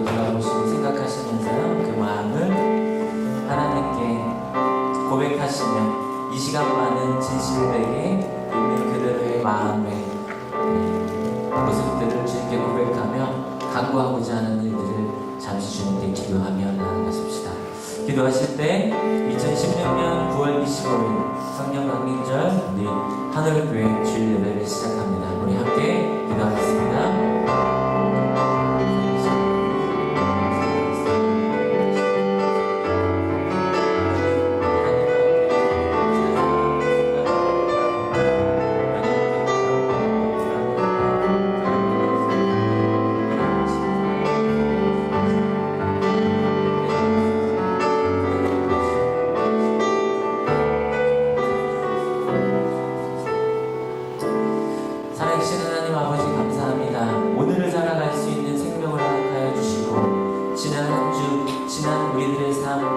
돌아보시고 생각하시면서요, 그 마음을 하나님께 고백하시며 이 시간만은 진실되게 있는 그들의 마음의 모습들을 주님께 고백하며 간구하고자 하는 일들을 잠시 주님께 기도하며 나아가십시다. 기도하실 때 2016년 9월 25일 성령 강림절 우리 하늘교회 주일 예배를 시작합니다. 우리 함께 기도하겠습니다.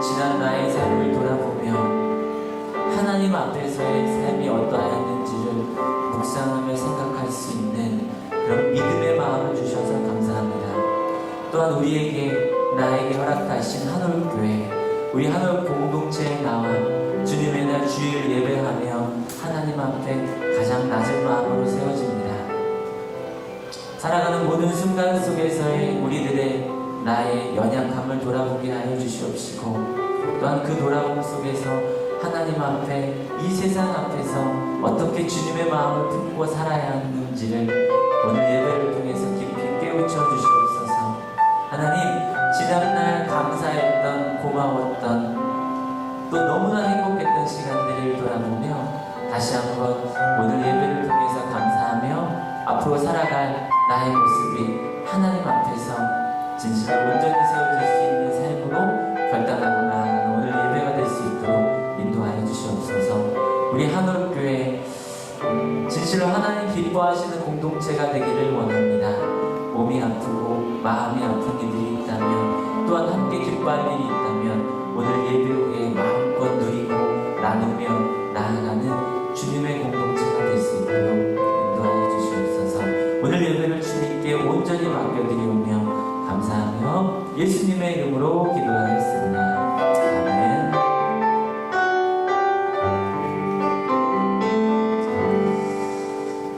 지난 나의 삶을 돌아보며 하나님 앞에서의 삶이 어떠하였는지를 묵상하며 생각할 수 있는 그런 믿음의 마음을 주셔서 감사합니다. 또한 우리에게 나에게 허락하신 한올교회, 우리 한올 공동체에 나와 주님의 날 주일 예배하며 하나님 앞에 가장 낮은 마음으로 세워집니다. 살아가는 모든 순간 속에서의 우리들의 나의 연약함을 돌아보게 하여 주시옵시고, 또한 그 돌아봄 속에서 하나님 앞에 이 세상 앞에서 어떻게 주님의 마음을 품고 살아야 하는지를 오늘 예배를 통해서 깊이 깨우쳐 주시옵소서. 하나님, 지난날 감사했던, 고마웠던, 또 너무나 행복했던 시간들을 돌아보며 다시 한번 오늘 예배를 통해서 감사하며 앞으로 살아갈 나의 모습이 하나님 앞에서 진실하고 온전히 세워질 수 있는 삶으로 결단하고 나아가는 오늘 예배가 될 수 있도록 인도하여 주시옵소서. 우리 한올교회 진실로 하나님 기뻐하시는 공동체가 되기를 원합니다. 몸이 아프고 마음이 아픈 이들이 있다면, 또한 함께 기뻐할 일이 있다면 오늘 예배 후에 마음껏 누리고 나누며 나아가는 주님의 공동체가 될 수 있도록 인도하여 주시옵소서. 오늘 예배를 주님께 온전히 맡겨드리오며 감사하며 예수님의 이름으로 기도하겠습니다. 아멘.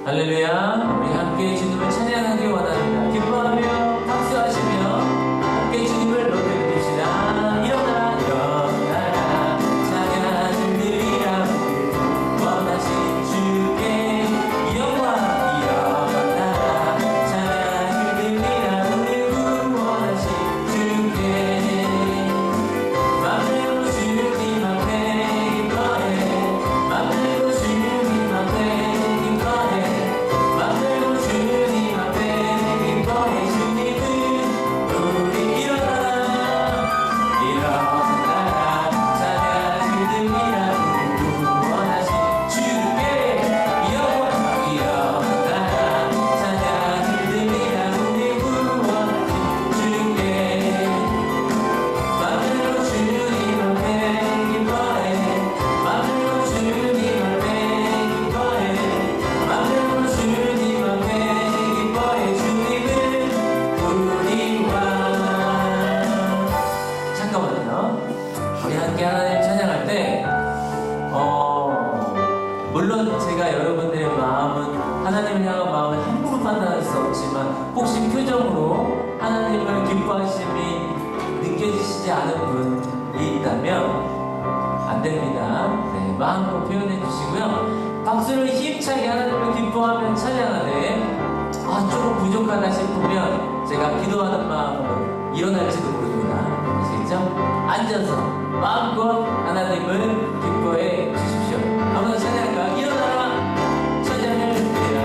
할렐루야. 우리 함께 주님을 찬양하기 원합니다. 기뻐하며 박수하시며 함께 주님을 높여드립시다. 일어나라 일어나라 찬양하시리라 원하신 주께 영광. 일어나라 찬양하시리라 원하신 주께 맘대로 주님 앞에 기뻐해, 맘대로 주님 앞에 기뻐해, 맘대로 주님 앞에 기뻐해. 주님은 우리 일어나라 일어나라 찬양하시리라 원하신 주께 영광. 일어나라 찬양하시리라 원하신 주께 맘대로 주님 앞에 기뻐해, 맘대로 주님 앞에 기뻐해, 맘대로 주님 앞에 기뻐해. 주님은 우리와. 잠깐만요. 우리 함께 하나님 찬양할 때 물론 제가 여러분들의 마음은, 하나님을 향한 마음을 함부로 판단할 수 없지만 혹시 표정으로 하나님을 기뻐하심이 느껴지시지 않은 분이 있다면 안 됩니다. 네, 마음으로 표현해 주시고요. 박수를 힘차게 하나님을 기뻐하며 찬양하되 조금 부족하다 싶으면 제가 기도하는 마음으로 일어날지도 모릅니다. 아시겠죠? 앉아서 마음껏 하나님을 기뻐해 주십시오. 한번 찬양할까? 일어나라 찬양을 드리라.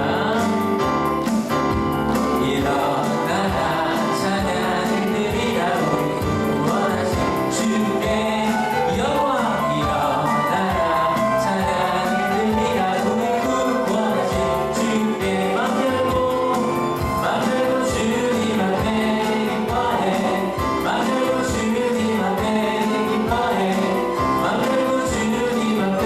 일어나라 찬양을 드리라 원하신 주께 영광. 일어나라 찬양을 드리라 원하신 주께 맘대로 주님 앞에 기뻐해, 맘대로 주님 앞에 기뻐해, 맘대로 주님 앞에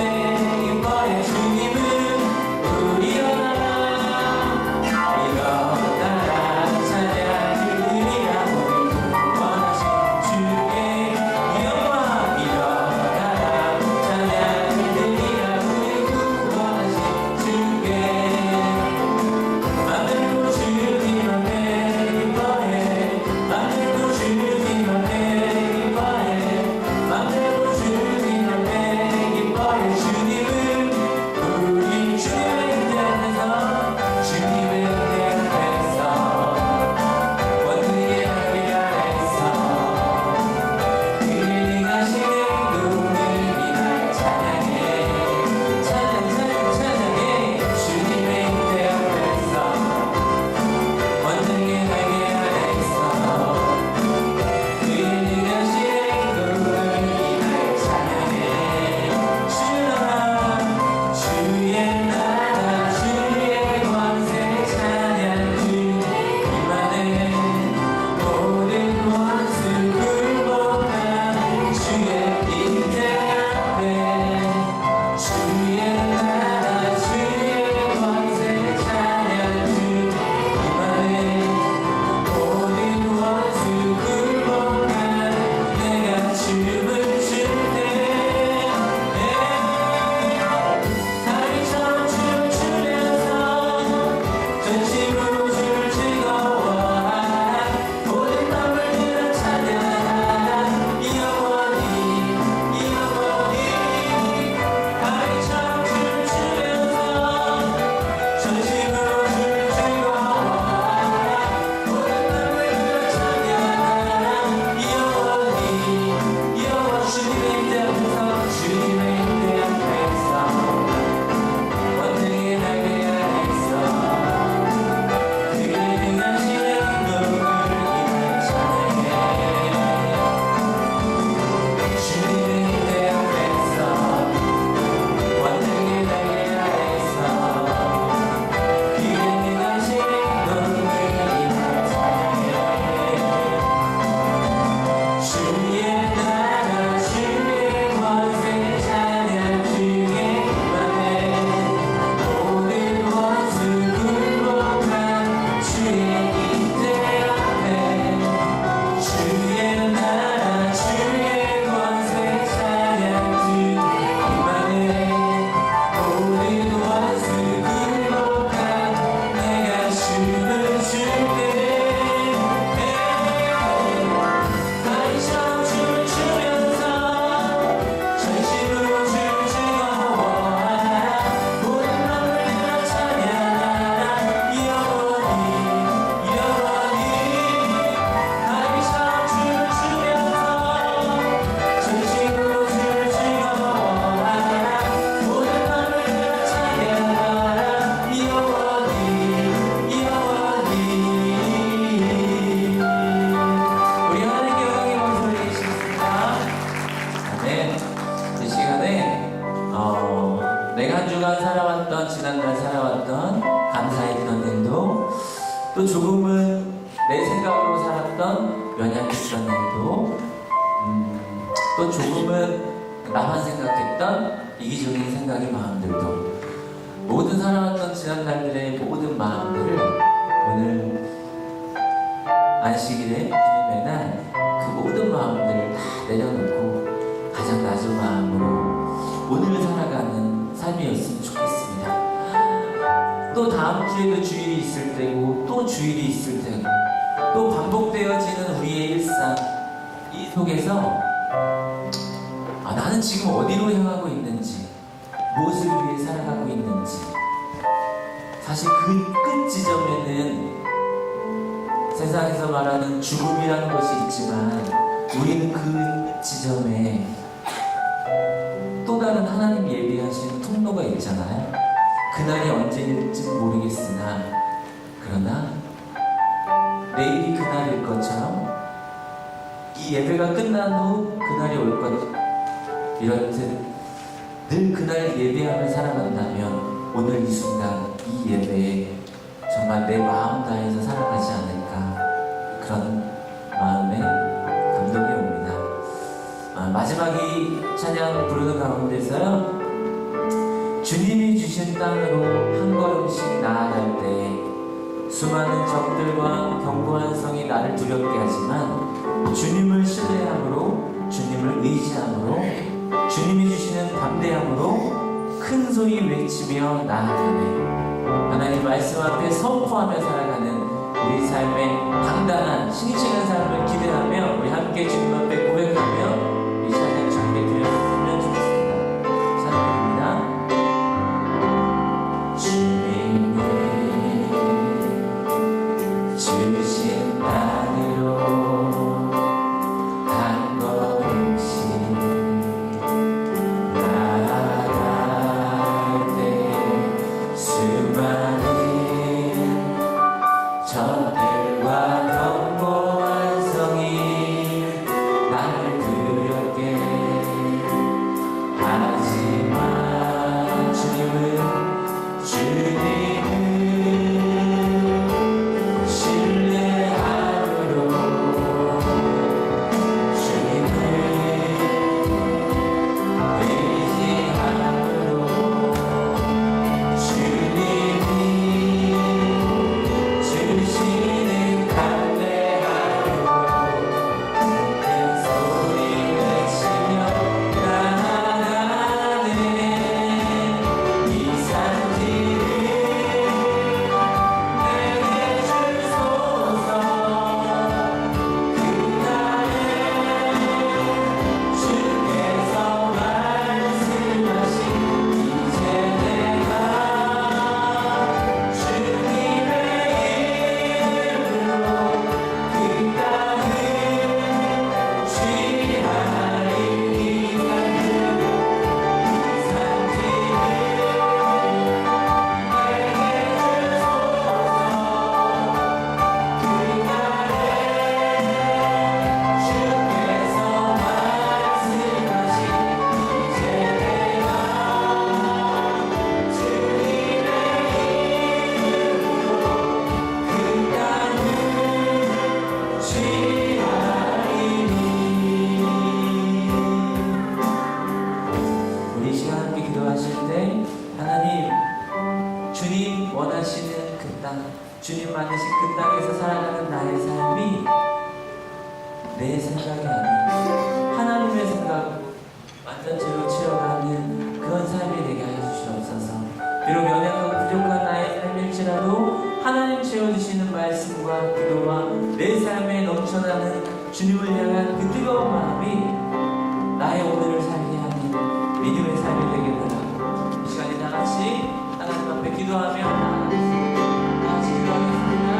또 조금은 내 생각으로 살았던 연약했던 날도, 또 조금은 나만 생각했던 이기적인 생각의 마음들도, 모든 살아왔던 지난 날들의 모든 마음들을 오늘 안식일에 주님의 날 그 모든 마음들을 다 내려놓고 가장 낮은 마음으로 오늘을 살아가는 삶이었으면 좋겠습니다. 또 다음 주에도 주일이 있을 때고 또 주일이 있을 때고 또 반복되어지는 우리의 일상, 이 속에서 나는 지금 어디로 향하고 있는지, 무엇을 위해 살아가고 있는지, 사실 그 끝 지점에는 세상에서 말하는 죽음이라는 것이 있지만 우리는 그 지점에 또 다른 하나님 예비하신 통로가 있잖아요. 그날이 언제일지 모르겠으나, 그러나 내일이 그날일 것처럼 이 예배가 끝난 후 그날이 올 것, 이렇듯 늘 그날 예배하며 살아간다면 오늘 이 순간 이 예배에 정말 내 마음 다해서 살아가지 않을까, 그런 마음에 감동이 옵니다. 마지막 이 찬양 부르는 가운데서요, 주님이 주신 땅으로 한 걸음씩 나아갈 때 수많은 적들과 견고한 성이 나를 두렵게 하지만 주님을 신뢰함으로, 주님을 의지함으로, 주님이 주시는 담대함으로 큰 소리 외치며 나아가네. 하나님 말씀 앞에 선포하며 살아가는 우리 삶의 당당한 싱싱한 삶을 기대하며 우리 함께 주님 앞에 고백하며 이 찬양 주님께 드렸으면 좋겠습니다. 찬양입니다. 주님이 주신 땅으로 한 걸음씩 나아갈 때 수많은 적들과 견고한 성이 나를 두렵게 하지만 주님은 신뢰함으로, 주님을 의지함으로, 주님이 주시는 담대함으로 큰 소리 외치며 나아가네. 이 산지를 내게 주소서. 그날에 주께서 말씀하신 이제 내가 주님의 이름으로 그 땅을 취하리. 이 산지를 내게 우리 시간 함께 기도하실 때 하나님, 주님 원하시는 그 땅, 주님 만드신 그 땅에서 살아가는 나의 삶이 내 생각이 아닌 하나님의 생각 완전체로 채워가는 그런 삶이 되게 하여 주시옵소서. 비록 연약하고 부족한 나의 삶일지라도 하나님 채워주시는 말씀과 기도와 내 삶에 넘쳐나는 주님을 향한 그 뜨거운 마음이 나의 오늘을 살게 하는 믿음의 삶이 되게 달라고, 이 시간에 다 같이 하나님 앞에 기도하며 나아가겠습니다. 다 같이 기도하겠습니다.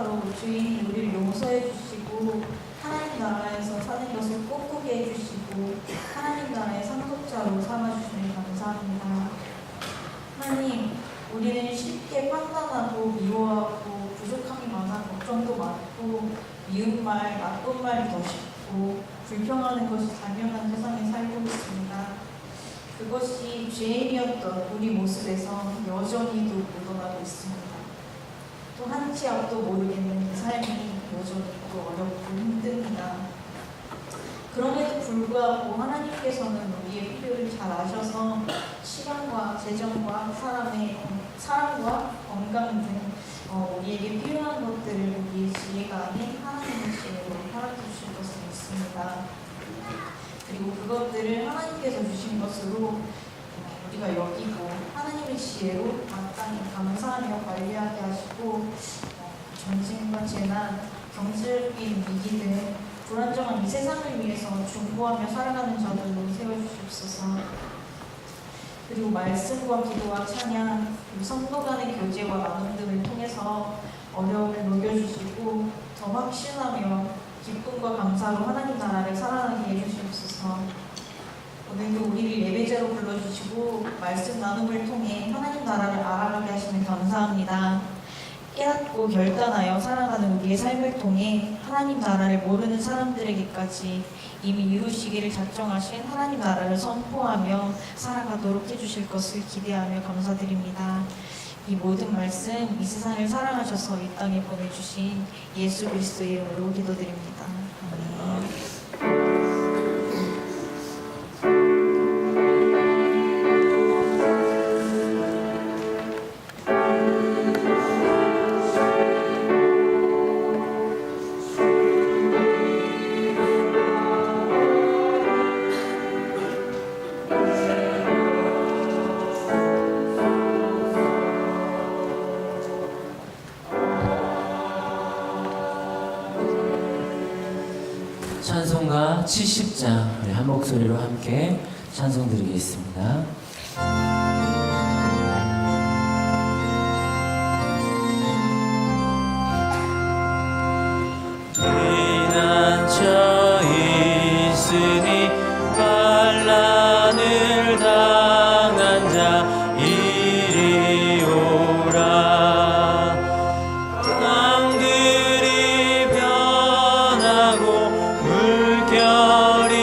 십자가로 주인이 우리를 용서해 주시고 하나님 나라에서 사는 것을 꿈꾸게 해주시고 하나님 나라의 상속자로 삼아주시니 감사합니다. 하나님, 우리는 쉽게 판단하고 미워하고 부족함이 많아 걱정도 많고 미운 말, 나쁜 말이 더 쉽고 불평하는 것이 당연한 세상에 살고 있습니다. 그것이 죄인이었던 우리 모습에서 여전히도 묻어나고 있습니다. 또 한 치 앞도 모르겠는 이 삶이 여전히 또 어렵고 힘듭니다. 그럼에도 불구하고 하나님께서는 우리의 필요를 잘 아셔서 시간과 재정과 사랑과 건강 등 우리에게 필요한 것들을 우리의 지혜가 아닌 하나님의 지혜로 허락해 주실 것을 믿습니다. 그리고 그것들을 하나님께서 주신 것으로 우리가 여기고 하나님의 지혜로 마땅히 감사하며 관리하게 하시고 전쟁과 재난, 경제적인 위기 등 불안정한 이 세상을 위해서 중보하며 살아가는 자들로 세워주시옵소서. 그리고 말씀과 기도와 찬양, 그리고 성도 간의 교제와 나눔 등을 통해서 어려움을 녹여주시고 더 확신하며 기쁨과 감사로 하나님 나라를 살아가게 해주시옵소서. 오늘도 우리를 예배자로 불러주시고 말씀 나눔을 통해 하나님 나라를 알아가게 하시면 감사합니다. 깨닫고 결단하여 살아가는 우리의 삶을 통해 하나님 나라를 모르는 사람들에게까지 이미 이루시기를 작정하신 하나님 나라를 선포하며 살아가도록 해주실 것을 기대하며 감사드립니다. 이 모든 말씀, 이 세상을 사랑하셔서 이 땅에 보내주신 예수 그리스도의 이름으로 기도드립니다. 아멘. 찬송가 70장 우리 한 목소리로 함께 찬송 드리겠습니다. 피난처 있으니 환난을 당한 자 이리 오라. 땅들이 변하고 물결이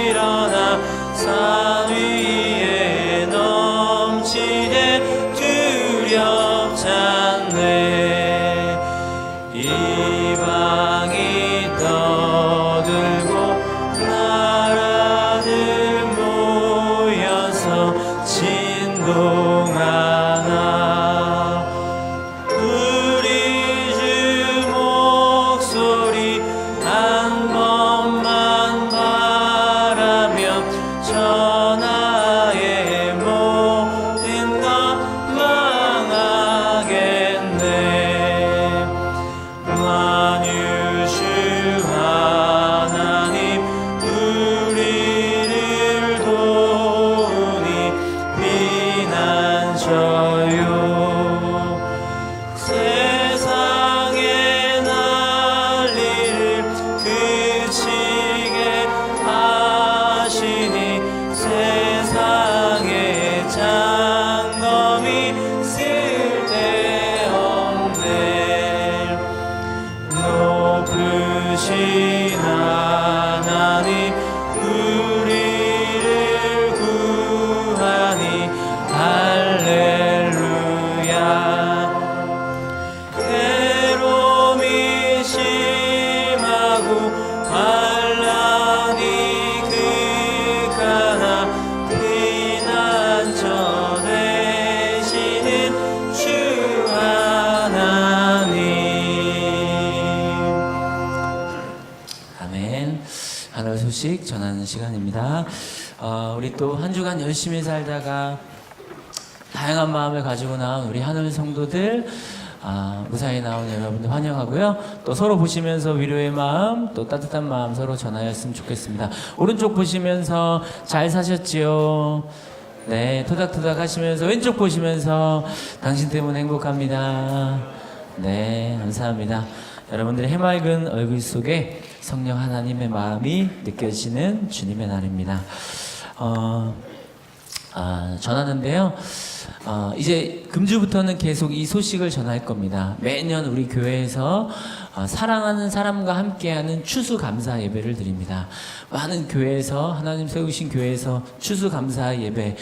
일어나 산 위에 넘치되 두렵지 않네. 이방이 떠들고 나라들 모여서 진동하나. 우리 주 목소리 한 번만 바라며 천하의 모든 것 망하겠네. 만유주 하나님 우리를 도우니 피난처요. 세상의 난리를 그치게 하시니 세상의 장검이 쓸데없네. 높으신 하나님 우리를 구하니 할렐루야. 괴로움이 심하고 환난이 극하나 피난처 되시는 주 하나님. 아멘. 하늘 소식 전하는 시간입니다. 우리 또 한 주간 열심히 살다가 다양한 마음을 가지고 나온 우리 하늘 성도들 무사히 나온 여러분들 환영하고요. 또 서로 보시면서 위로의 마음, 또 따뜻한 마음 서로 전하였으면 좋겠습니다. 오른쪽 보시면서 잘 사셨지요? 네, 토닥토닥 하시면서 왼쪽 보시면서 당신 때문에 행복합니다. 네, 감사합니다. 여러분들의 해맑은 얼굴 속에 성령 하나님의 마음이 느껴지는 주님의 날입니다. 전하는데요. 이제 금주부터는 계속 이 소식을 전할 겁니다. 매년 우리 교회에서 사랑하는 사람과 함께하는 추수감사 예배를 드립니다. 많은 교회에서 하나님 세우신 교회에서 추수감사 예배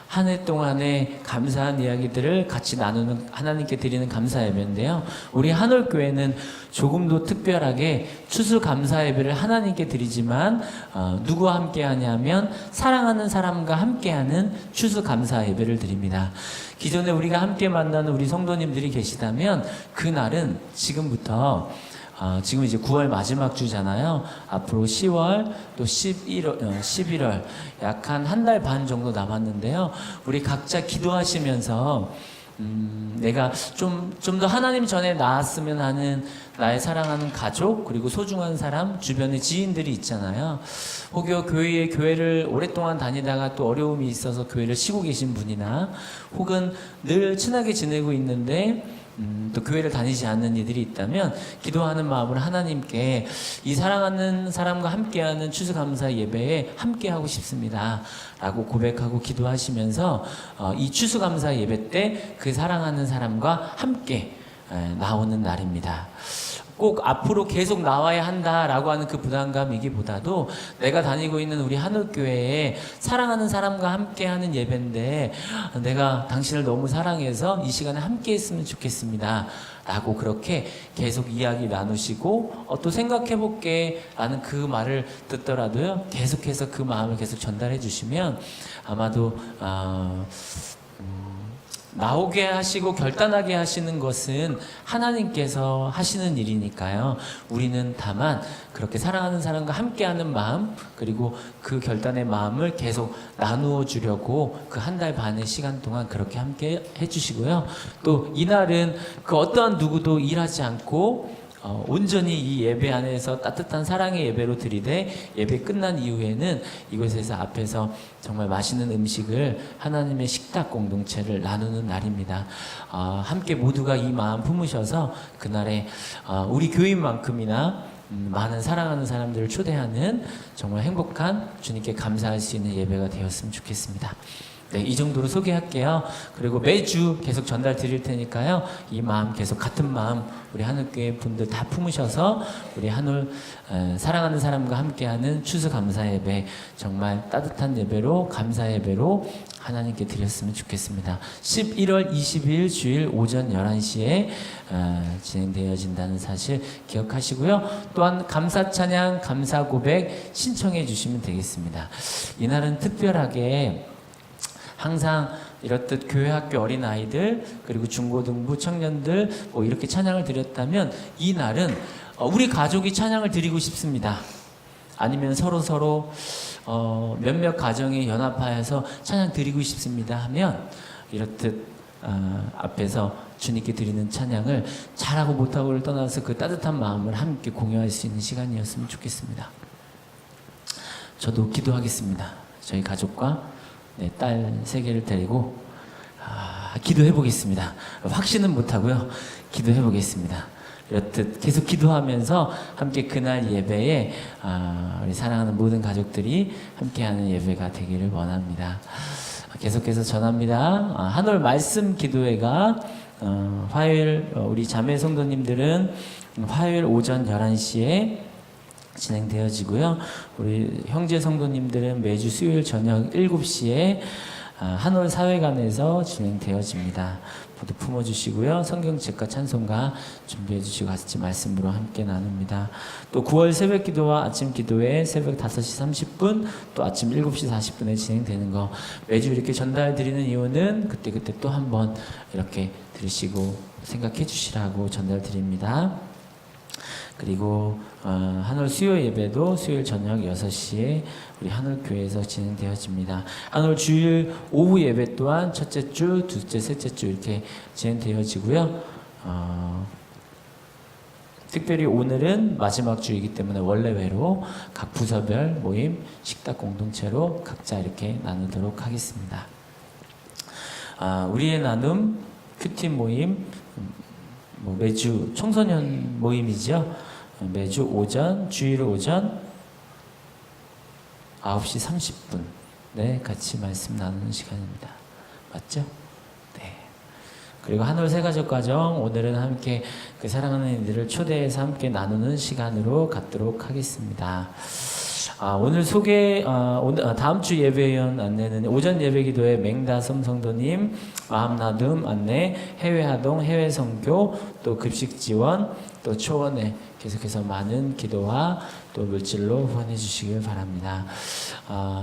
한 해 동안의 감사한 이야기들을 같이 나누는 하나님께 드리는 감사 예배인데요. 우리 한올교회는 조금 더 특별하게 추수감사 예배를 하나님께 드리지만 누구와 함께 하냐면 사랑하는 사람과 함께하는 추수감사 예배를 드립니다. 기존에 우리가 함께 만나는 우리 성도님들이 계시다면 그날은 지금부터 지금 이제 9월 마지막 주잖아요. 앞으로 10월 또 11월 약 한 달 반 정도 남았는데요. 우리 각자 기도하시면서 내가 좀 더 하나님 전에 나았으면 하는 나의 사랑하는 가족 그리고 소중한 사람 주변의 지인들이 있잖아요. 혹여 교회를 오랫동안 다니다가 또 어려움이 있어서 교회를 쉬고 계신 분이나 혹은 늘 친하게 지내고 있는데 또 교회를 다니지 않는 이들이 있다면 기도하는 마음으로 하나님께 이 사랑하는 사람과 함께하는 추수감사 예배에 함께하고 싶습니다 라고 고백하고 기도하시면서 이 추수감사 예배 때 그 사랑하는 사람과 함께 나오는 날입니다. 꼭 앞으로 계속 나와야 한다라고 하는 그 부담감이기보다도 내가 다니고 있는 우리 한올교회에 사랑하는 사람과 함께하는 예배인데 내가 당신을 너무 사랑해서 이 시간에 함께 했으면 좋겠습니다 라고 그렇게 계속 이야기 나누시고 또 생각해볼게 라는 그 말을 듣더라도요 계속해서 그 마음을 계속 전달해 주시면 아마도 나오게 하시고 결단하게 하시는 것은 하나님께서 하시는 일이니까요. 우리는 다만 그렇게 사랑하는 사람과 함께하는 마음 그리고 그 결단의 마음을 계속 나누어 주려고 그 한 달 반의 시간 동안 그렇게 함께 해주시고요. 또 이날은 그 어떠한 누구도 일하지 않고 온전히 이 예배 안에서 따뜻한 사랑의 예배로 드리되 예배 끝난 이후에는 이곳에서 앞에서 정말 맛있는 음식을 하나님의 식탁 공동체를 나누는 날입니다. 함께 모두가 이 마음 품으셔서 그날에 우리 교인만큼이나 많은 사랑하는 사람들을 초대하는 정말 행복한 주님께 감사할 수 있는 예배가 되었으면 좋겠습니다. 네, 이 정도로 소개할게요. 그리고 매주 계속 전달 드릴 테니까요. 이 마음 계속 같은 마음 우리 한올교회 분들 다 품으셔서 우리 한올 사랑하는 사람과 함께하는 추수감사 예배 정말 따뜻한 예배로 감사 예배로 하나님께 드렸으면 좋겠습니다. 11월 22일 주일 오전 11시에 진행되어진다는 사실 기억하시고요. 또한 감사 찬양, 감사 고백 신청해 주시면 되겠습니다. 이날은 특별하게 항상 이렇듯 교회 학교 어린아이들 그리고 중고등부 청년들 뭐 이렇게 찬양을 드렸다면 이 날은 우리 가족이 찬양을 드리고 싶습니다. 아니면 서로 몇몇 가정이 연합하여서 찬양 드리고 싶습니다 하면 이렇듯 앞에서 주님께 드리는 찬양을 잘하고 못하고를 떠나서 그 따뜻한 마음을 함께 공유할 수 있는 시간이었으면 좋겠습니다. 저도 기도하겠습니다. 저희 가족과 딸 3개를 데리고 기도해 보겠습니다. 확신은 못하고요. 기도해 보겠습니다. 이렇듯 계속 기도하면서 함께 그날 예배에 우리 사랑하는 모든 가족들이 함께하는 예배가 되기를 원합니다. 계속해서 전합니다. 한올 말씀 기도회가 화요일 우리 자매 성도님들은 화요일 오전 11시에 진행되어지고요. 우리 형제 성도님들은 매주 수요일 저녁 7시에 한올 사회관에서 진행되어집니다. 모두 품어주시고요. 성경책과 찬송가 준비해주시고 같이 말씀으로 함께 나눕니다. 또 9월 새벽 기도와 아침 기도회 새벽 5시 30분 또 아침 7시 40분에 진행되는 거 매주 이렇게 전달드리는 이유는 그때그때 또 한번 이렇게 들으시고 생각해 주시라고 전달드립니다. 그리고 한올 수요 예배도 수요일 저녁 6시에 우리 한올교회에서 진행되어집니다. 한올 주일 오후 예배 또한 첫째 주, 둘째, 셋째 주 이렇게 진행되어지고요. 특별히 오늘은 마지막 주이기 때문에 원래외로 각 부서별 모임, 식탁 공동체로 각자 이렇게 나누도록 하겠습니다. 우리의 나눔, 큐팀 모임, 뭐 매주 청소년 모임이죠. 매주 오전, 주일 오전 9시 30분 네, 같이 말씀 나누는 시간입니다. 맞죠? 네. 그리고 한올 새가족 가정 오늘은 함께 그 사랑하는 이들을 초대해서 함께 나누는 시간으로 갖도록 하겠습니다. 오늘 다음 주 예배위원 안내는 오전 예배기도회 맹다솜 성도님 마음나눔 안내, 해외하동, 해외선교, 또 급식 지원, 또 초원에 계속해서 많은 기도와 또 물질로 후원해 주시길 바랍니다.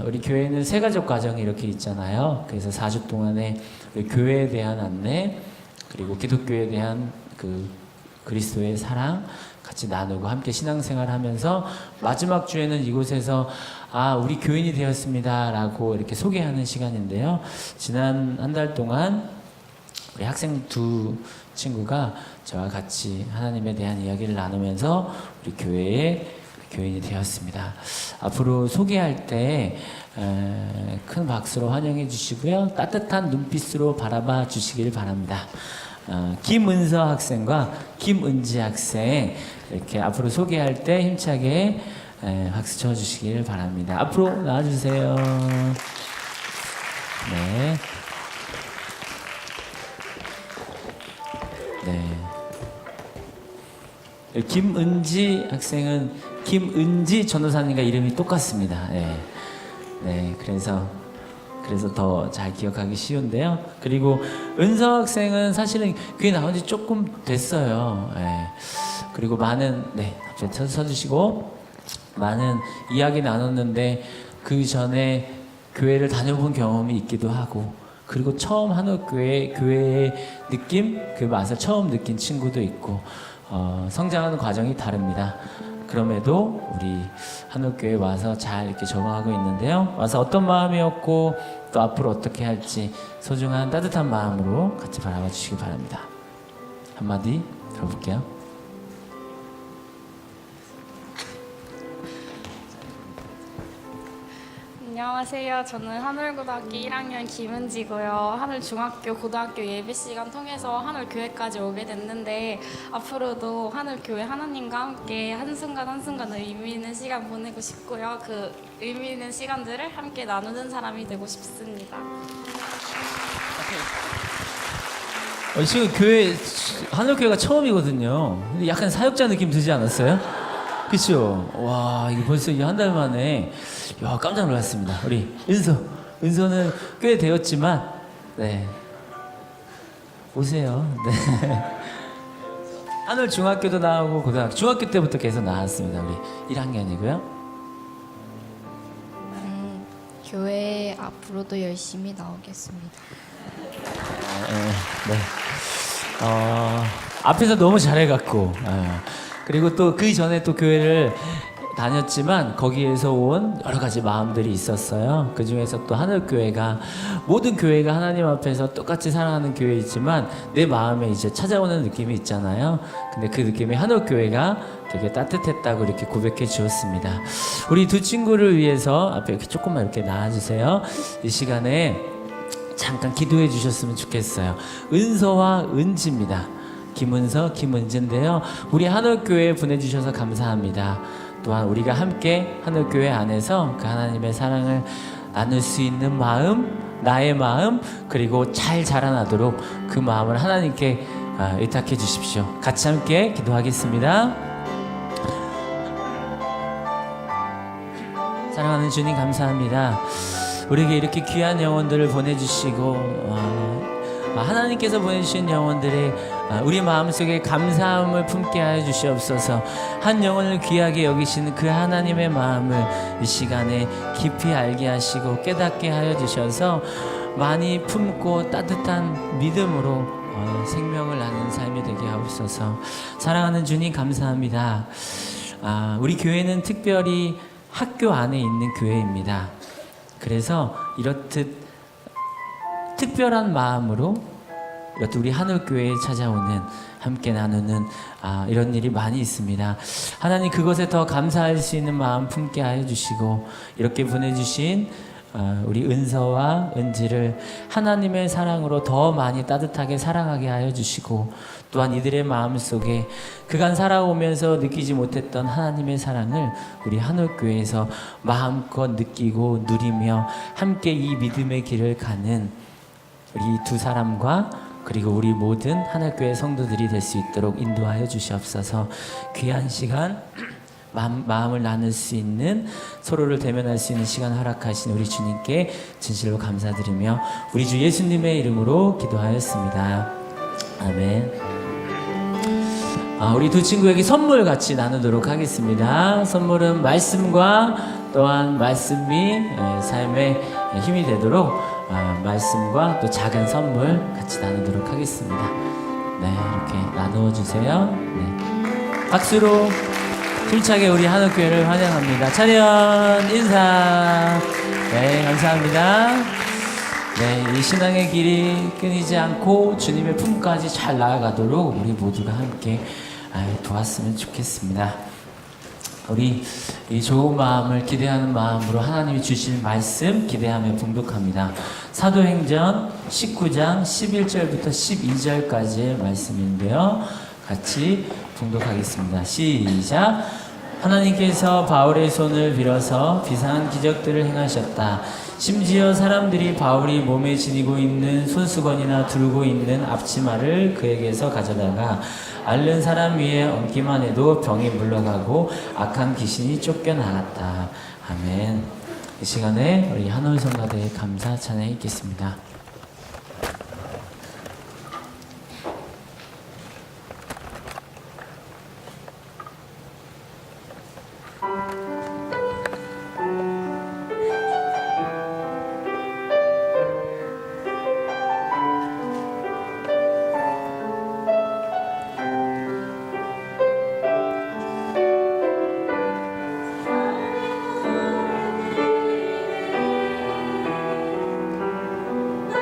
우리 교회는 새가족 가정이 이렇게 있잖아요. 그래서 4주 동안에 우리 교회에 대한 안내, 그리고 기독교에 대한 그 그리스도의 사랑 같이 나누고 함께 신앙생활하면서 마지막 주에는 이곳에서 우리 교인이 되었습니다 라고 이렇게 소개하는 시간인데요. 지난 한 달 동안 우리 학생 두 친구가 저와 같이 하나님에 대한 이야기를 나누면서 우리 교회의 교인이 되었습니다. 앞으로 소개할 때 큰 박수로 환영해 주시고요. 따뜻한 눈빛으로 바라봐 주시길 바랍니다. 김은서 학생과 김은지 학생 이렇게 앞으로 소개할 때 힘차게 박수 쳐주시길 바랍니다. 앞으로 나와주세요. 네. 네. 김은지 학생은 김은지 전도사님과 이름이 똑같습니다. 네. 네. 그래서 더 잘 기억하기 쉬운데요. 그리고 은서 학생은 사실은 교회 나온 지 조금 됐어요. 네. 그리고 많은 앞에 서주시고 많은 이야기 나눴는데 그 전에 교회를 다녀본 경험이 있기도 하고, 그리고 처음 한옥교회의 느낌, 그 맛을 처음 느낀 친구도 있고, 성장하는 과정이 다릅니다. 그럼에도 우리 한옥교회에 와서 잘 이렇게 적응하고 있는데요. 와서 어떤 마음이었고 또 앞으로 어떻게 할지 소중한 따뜻한 마음으로 같이 바라봐 주시기 바랍니다. 한마디 들어볼게요. 안녕하세요. 저는 한울고등학교 1학년 김은지고요. 한울중학교, 고등학교 예배시간 통해서 한울교회까지 오게 됐는데 앞으로도 한울교회 하나님과 함께 한순간 한순간 의미 있는 시간 보내고 싶고요. 그 의미 있는 시간들을 함께 나누는 사람이 되고 싶습니다. 지금 한울교회가 처음이거든요. 근데 약간 사역자 느낌 들지 않았어요? 그쵸? 와, 이게 벌써 한 달 만에 깜짝 놀랐습니다. 우리 은서는 꽤 되었지만 오세요. 네. 한울 중학교도 나오고 고등학교, 중학교 때부터 계속 나왔습니다. 우리 1학년이고요. 교회 앞으로도 열심히 나오겠습니다. 네. 앞에서 너무 잘해갖고, 그리고 또 그 전에 또 교회를 다녔지만 거기에서 온 여러 가지 마음들이 있었어요. 그 중에서 또 한울교회가, 모든 교회가 하나님 앞에서 똑같이 사랑하는 교회이지만 내 마음에 이제 찾아오는 느낌이 있잖아요. 근데 그 느낌이 한울교회가 되게 따뜻했다고 이렇게 고백해 주었습니다. 우리 두 친구를 위해서 앞에 이렇게 조금만 이렇게 나와주세요. 이 시간에 잠깐 기도해 주셨으면 좋겠어요. 은서와 은지입니다. 김은서, 김은지인데요. 우리 한울교회에 보내주셔서 감사합니다. 또한 우리가 함께 한울교회 안에서 그 하나님의 사랑을 나눌 수 있는 마음, 나의 마음, 그리고 잘 자라나도록 그 마음을 하나님께 의탁해 주십시오. 같이 함께 기도하겠습니다. 사랑하는 주님 감사합니다. 우리에게 이렇게 귀한 영혼들을 보내주시고 하나님께서 보내주신 영혼들이 우리 마음속에 감사함을 품게 하여 주시옵소서. 한 영혼을 귀하게 여기시는 그 하나님의 마음을 이 시간에 깊이 알게 하시고 깨닫게 하여 주셔서 많이 품고 따뜻한 믿음으로 생명을 나누는 삶이 되게 하옵소서. 사랑하는 주님 감사합니다. 우리 교회는 특별히 학교 안에 있는 교회입니다. 그래서 이렇듯 특별한 마음으로 이렇듯 우리 한울교회에 찾아오는, 함께 나누는 이런 일이 많이 있습니다. 하나님, 그것에 더 감사할 수 있는 마음 품게 하여 주시고, 이렇게 보내주신 우리 은서와 은지를 하나님의 사랑으로 더 많이 따뜻하게 사랑하게 하여 주시고, 또한 이들의 마음속에 그간 살아오면서 느끼지 못했던 하나님의 사랑을 우리 한옥교회에서 마음껏 느끼고 누리며 함께 이 믿음의 길을 가는 우리 두 사람과 그리고 우리 모든 한옥교회 성도들이 될 수 있도록 인도하여 주시옵소서. 귀한 시간, 마음을 나눌 수 있는, 서로를 대면할 수 있는 시간 허락하신 우리 주님께 진실로 감사드리며 우리 주 예수님의 이름으로 기도하였습니다. 아멘. 우리 두 친구에게 선물 같이 나누도록 하겠습니다. 선물은 말씀과 또한 말씀이 삶의 힘이 되도록 말씀과 또 작은 선물 같이 나누도록 하겠습니다. 네, 이렇게 나누어 주세요. 네. 박수로 힘차게 우리 한옥교회를 환영합니다. 차렷 인사. 네, 감사합니다. 네, 이 신앙의 길이 끊이지 않고 주님의 품까지 잘 나아가도록 우리 모두가 함께 도왔으면 좋겠습니다. 우리 이 좋은 마음을 기대하는 마음으로 하나님이 주실 말씀 기대하며 봉독합니다. 사도행전 19장 11절부터 12절까지의 말씀인데요. 같이 봉독하겠습니다. 시작. 하나님께서 바울의 손을 빌어서 비상한 기적들을 행하셨다. 심지어 사람들이 바울이 몸에 지니고 있는 손수건이나 두르고 있는 앞치마를 그에게서 가져다가 앓는 사람 위에 얹기만 해도 병이 물러가고 악한 귀신이 쫓겨나갔다. 아멘. 이 시간에 우리 한올 성가대의 감사 찬양이 있겠습니다. 나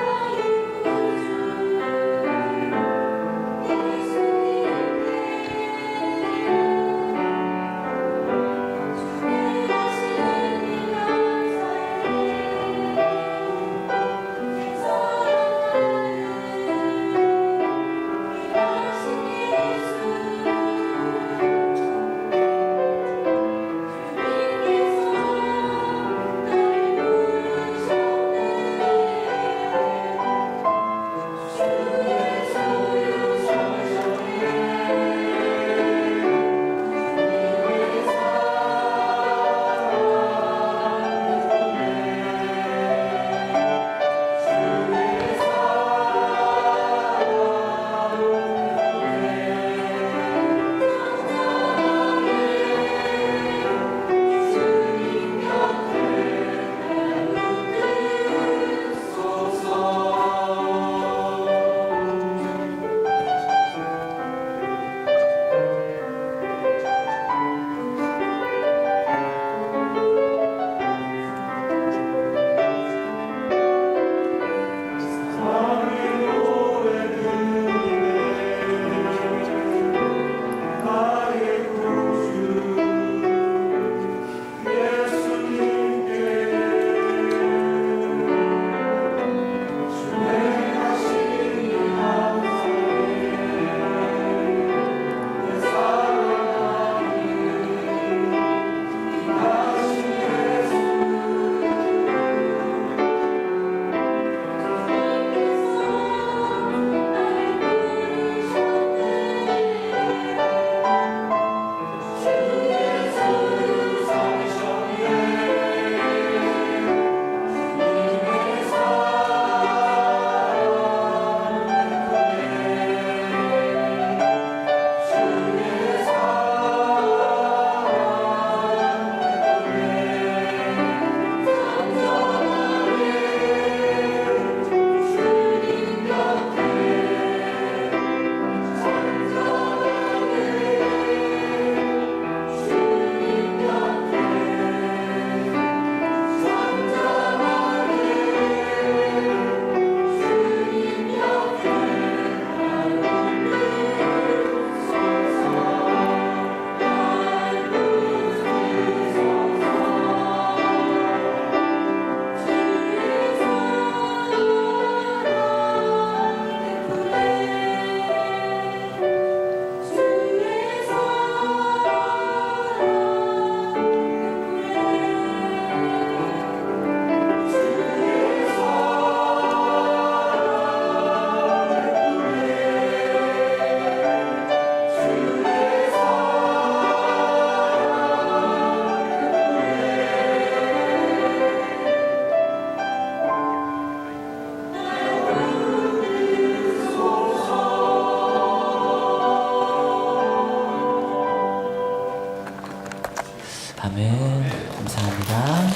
아멘. 감사합니다.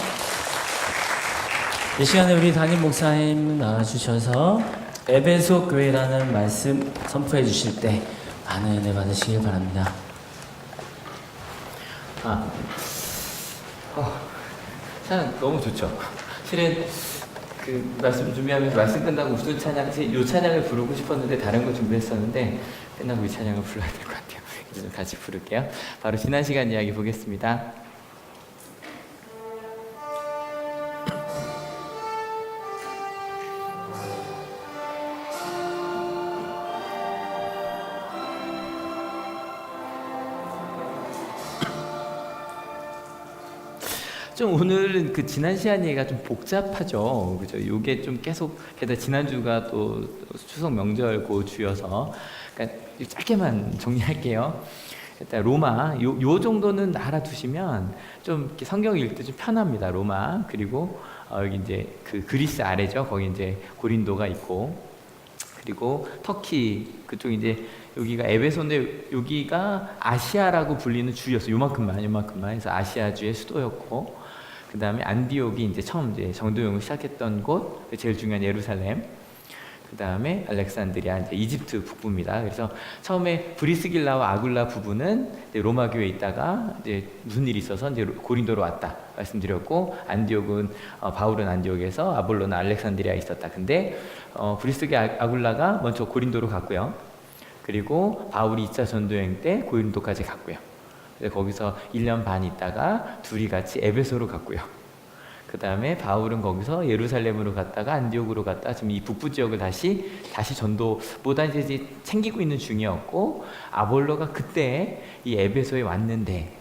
이 시간에 우리 담임 목사님 나와주셔서 에베소 교회라는 말씀 선포해 주실 때 많은 은혜 받으시길 바랍니다. 찬양 너무 좋죠. 실은 그 말씀 준비하면서 말씀 끝나고 무슨 찬양, 이 찬양을 부르고 싶었는데 다른 거 준비했었는데 끝나고 이 찬양을 불러야 될 것 같아요. 그래서 같이 부를게요. 바로 지난 시간 이야기 보겠습니다. 좀 오늘은 그 지난 시간 얘기가 좀 복잡하죠. 그죠? 요게 좀 계속, 게다가 지난주가 또 추석 명절 그 주여서, 그러니까 짧게만 정리할게요. 일단 로마, 요 정도는 알아두시면 좀 이렇게 성경 읽을 때 좀 편합니다. 로마. 그리고 여기 이제 그 그리스 아래죠. 거기 이제 고린도가 있고, 그리고 터키 그쪽 이제 여기가 에베소인데 여기가 아시아라고 불리는 주였어. 요만큼만 해서 아시아주의 수도였고, 그 다음에 안디옥이 이제 처음 이제 정도용을 시작했던 곳, 제일 중요한 예루살렘. 그 다음에 알렉산드리아, 이제 이집트 북부입니다. 그래서 처음에 브리스길라와 아굴라 부부는 이제 로마 교회에 있다가 이제 무슨 일이 있어서 이제 고린도로 왔다 말씀드렸고, 안디옥은 바울은 안디옥에서, 아볼로는 알렉산드리아에 있었다. 근데 브리스길 아굴라가 먼저 고린도로 갔고요. 그리고 바울이 2차 전도여행 때 고린도까지 갔고요. 그래서 거기서 1년 반 있다가 둘이 같이 에베소로 갔고요. 그 다음에 바울은 거기서 예루살렘으로 갔다가 안디옥으로 갔다 지금 이 북부 지역을 다시 전도보다 이제 챙기고 있는 중이었고, 아볼로가 그때 이 에베소에 왔는데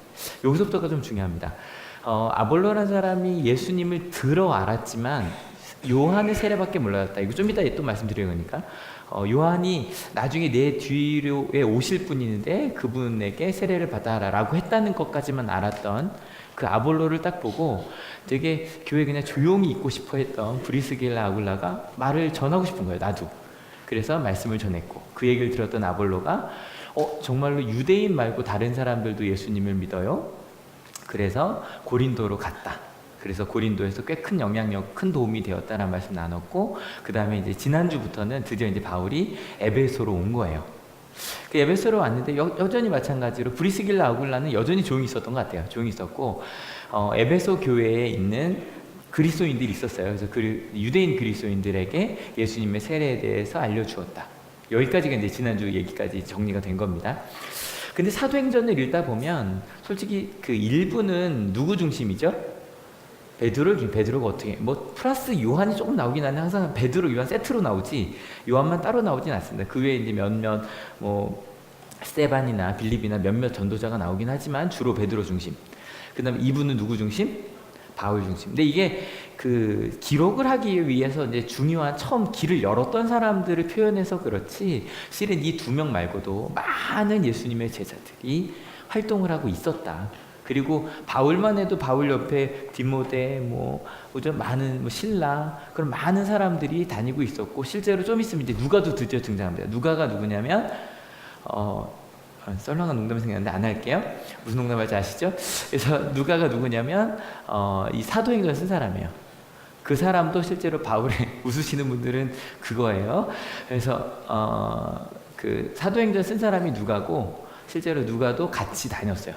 여기서부터가 좀 중요합니다. 아볼로라는 사람이 예수님을 들어 알았지만 요한의 세례밖에 몰랐다. 이거 좀 이따 또 말씀드릴 거니까. 요한이 나중에 내 뒤로에 오실 분이 있는데 그분에게 세례를 받아라 라고 했다는 것까지만 알았던 그 아볼로를 딱 보고 되게 교회 그냥 조용히 있고 싶어 했던 브리스길라 아굴라가 말을 전하고 싶은 거예요. 나도. 그래서 말씀을 전했고, 그 얘기를 들었던 아볼로가 정말로 유대인 말고 다른 사람들도 예수님을 믿어요? 그래서 고린도로 갔다. 그래서 고린도에서 꽤 큰 영향력, 큰 도움이 되었다는 말씀 나눴고, 그 다음에 이제 지난주부터는 드디어 이제 바울이 에베소로 온 거예요. 그 에베소로 왔는데 여전히 마찬가지로 브리스길라 아굴라는 여전히 조용히 있었던 것 같아요. 조용히 있었고, 에베소 교회에 있는 그리스도인들이 있었어요. 그래서 유대인 그리스도인들에게 예수님의 세례에 대해서 알려주었다. 여기까지가 이제 지난주 얘기까지 정리가 된 겁니다. 근데 사도행전을 읽다 보면 솔직히 그 일부는 누구 중심이죠? 베드로가 어떻게 플러스 요한이 조금 나오긴 하는데 항상 베드로, 요한 세트로 나오지 요한만 따로 나오진 않습니다. 그 외에 이제 몇몇 스테반이나 빌립이나 몇몇 전도자가 나오긴 하지만 주로 베드로 중심. 그다음에 이분은 누구 중심? 바울 중심. 근데 이게 그 기록을 하기 위해서 이제 중요한 처음 길을 열었던 사람들을 표현해서 그렇지, 실은 이 두 명 말고도 많은 예수님의 제자들이 활동을 하고 있었다. 그리고 바울만 해도 바울 옆에 디모데, 많은 신라, 그런 많은 사람들이 다니고 있었고, 실제로 좀 있으면 이제 누가도 드디어 등장합니다. 누가가 누구냐면, 썰렁한 농담이 생겼는데 안 할게요. 무슨 농담할지 아시죠? 그래서 누가가 누구냐면, 이 사도행전 쓴 사람이에요. 그 사람도 실제로 바울에 웃으시는 분들은 그거예요. 그래서 그 사도행전 쓴 사람이 누가고, 실제로 누가도 같이 다녔어요.